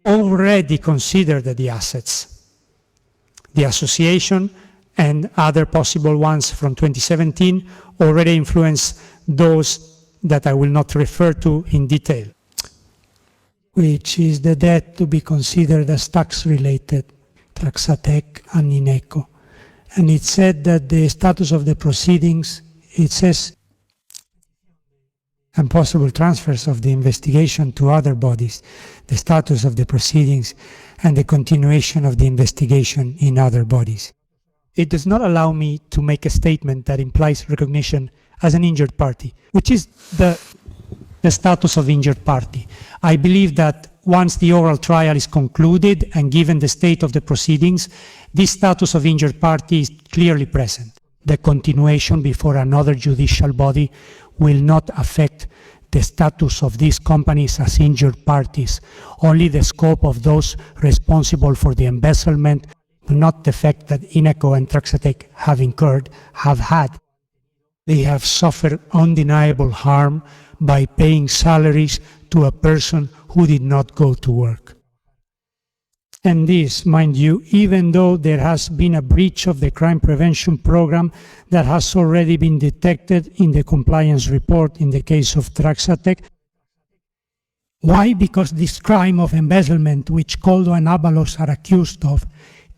already considered the assets. The association and other possible ones from 2017 already influence those that I will not refer to in detail, which is the debt to be considered as tax-related, Trasatec and Ineco. And it said that the status of the proceedings, it says, and possible transfers of the investigation to other bodies, the status of the proceedings, and the continuation of the investigation in other bodies. It does not allow me to make a statement that implies recognition as an injured party, which is the status of injured party. I believe that once the oral trial is concluded and given the state of the proceedings, this status of injured party is clearly present. The continuation before another judicial body will not affect the status of these companies as injured parties. Only the scope of those responsible for the embezzlement, not the fact that Ineco and Traxatec have had. They have suffered undeniable harm by paying salaries to a person who did not go to work. And this, mind you, even though there has been a breach of the crime prevention program that has already been detected in the compliance report in the case of Traxatec. Why? Because this crime of embezzlement, which Koldo and Avalos are accused of,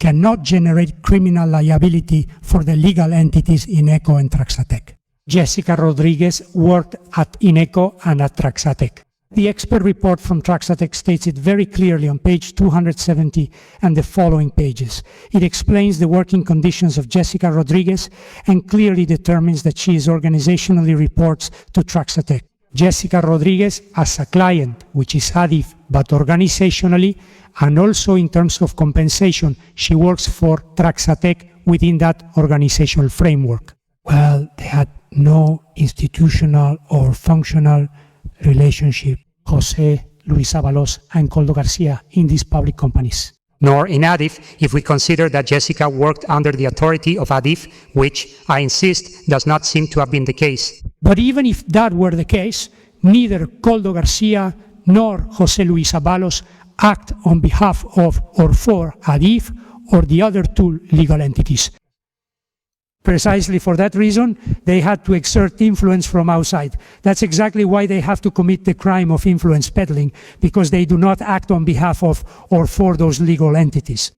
cannot generate criminal liability for the legal entities Ineco and Traxatec. Jessica Rodriguez worked at Ineco and at Traxatec. The expert report from Traxatec states it very clearly on page 270 and the following pages. It explains the working conditions of Jessica Rodriguez and clearly determines that she is organizationally reports to Traxatec. Jessica Rodriguez as a client, which is ADIF, but organizationally, and also in terms of compensation, she works for Traxatec within that organizational framework. Well, they had no institutional or functional relationship, Jose Luis Avalos and Koldo Garcia, in these public companies. Nor in ADIF, if we consider that Jessica worked under the authority of ADIF, which, I insist, does not seem to have been the case. But even if that were the case, neither Koldo Garcia nor Jose Luis Avalos act on behalf of or for ADIF or the other two legal entities. Precisely for that reason, they had to exert influence from outside. That's exactly why they have to commit the crime of influence peddling, because they do not act on behalf of or for those legal entities.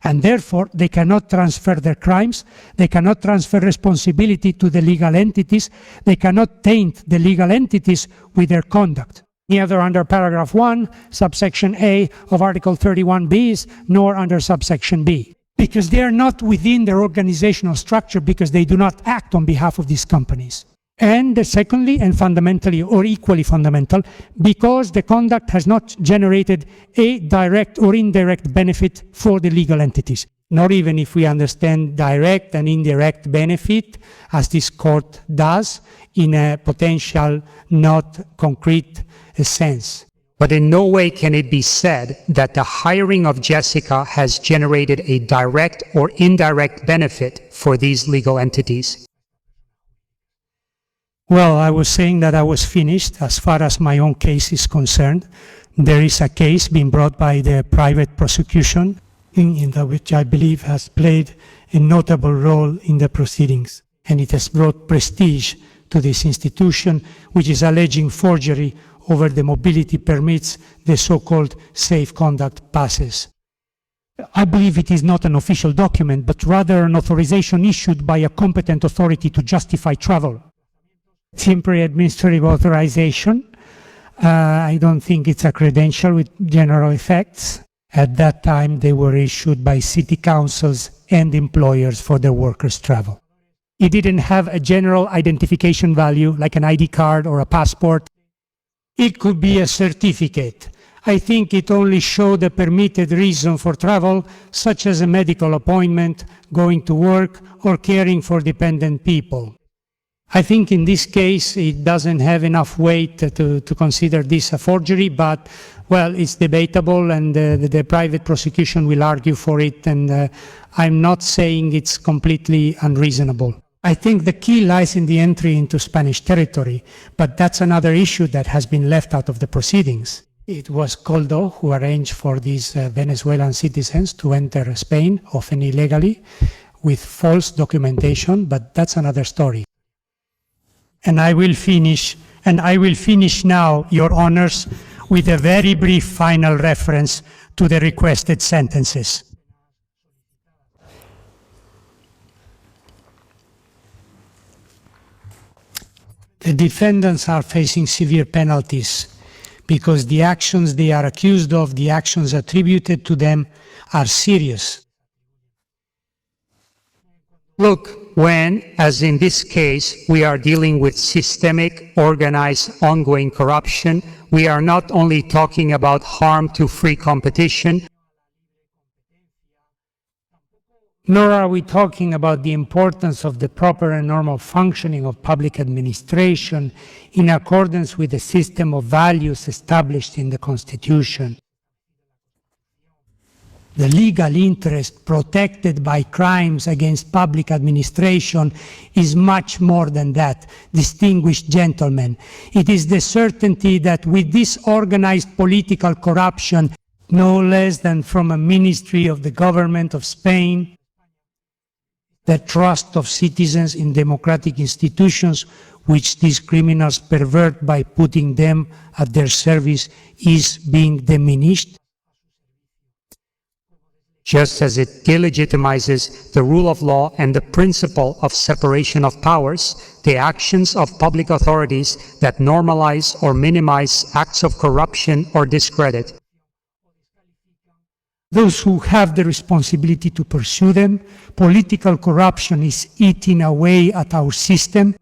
And therefore, they cannot transfer their crimes, they cannot transfer responsibility to the legal entities, they cannot taint the legal entities with their conduct. Neither under paragraph 1, subsection A of Article 31b, nor under subsection B. Because they are not within their organizational structure, because they do not act on behalf of these companies. And secondly, and fundamentally or equally fundamental, because the conduct has not generated a direct or indirect benefit for the legal entities. Not even if we understand direct and indirect benefit, as this court does, in a potential, not concrete sense. But in no way can it be said that the hiring of Jessica has generated a direct or indirect benefit for these legal entities. Well, I was saying that I was finished as far as my own case is concerned. There is a case being brought by the private prosecution, which I believe has played a notable role in the proceedings. And it has brought prestige to this institution, which is alleging forgery over the mobility permits, the so-called safe conduct passes. I believe it is not an official document, but rather an authorization issued by a competent authority to justify travel. Temporary administrative authorization. I don't think it's a credential with general effects. At that time, they were issued by city councils and employers for their workers' travel. It didn't have a general identification value like an ID card or a passport. It could be a certificate. I think it only showed a permitted reason for travel, such as a medical appointment, going to work, or caring for dependent people. I think in this case it doesn't have enough weight to consider this a forgery, but, well, it's debatable, and the private prosecution will argue for it, and I'm not saying it's completely unreasonable. I think the key lies in the entry into Spanish territory, but that's another issue that has been left out of the proceedings. It was Koldo who arranged for these Venezuelan citizens to enter Spain, often illegally, with false documentation, but that's another story. And I will finish now, Your Honors, with a very brief final reference to the requested sentences. The defendants are facing severe penalties because the actions they are accused of, the actions attributed to them, are serious. Look, when, as in this case, we are dealing with systemic, organized, ongoing corruption, we are not only talking about harm to free competition, Nor are we talking about the importance of the proper and normal functioning of public administration in accordance with the system of values established in the Constitution. The legal interest protected by crimes against public administration is much more than that, distinguished gentlemen. It is the certainty that with this organized political corruption, no less than from a ministry of the government of Spain, the trust of citizens in democratic institutions, which these criminals pervert by putting them at their service, is being diminished. Just as it delegitimizes the rule of law and the principle of separation of powers, the actions of public authorities that normalize or minimize acts of corruption or discredit. Those who have the responsibility to pursue them, political corruption is eating away at our system,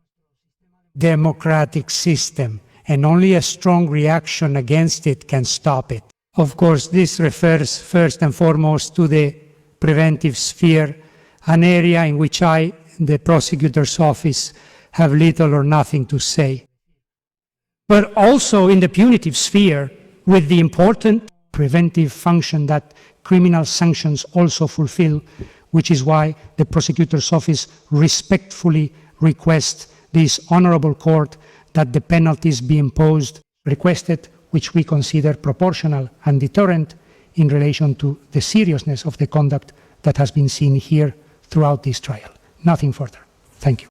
democratic system, and only a strong reaction against it can stop it. Of course, this refers first and foremost to the preventive sphere, an area in which I, the prosecutor's office, have little or nothing to say. But also in the punitive sphere, with the important preventive function that criminal sanctions also fulfill, which is why the prosecutor's office respectfully requests this honorable court that the penalties be imposed, requested, which we consider proportional and deterrent in relation to the seriousness of the conduct that has been seen here throughout this trial. Nothing further. Thank you.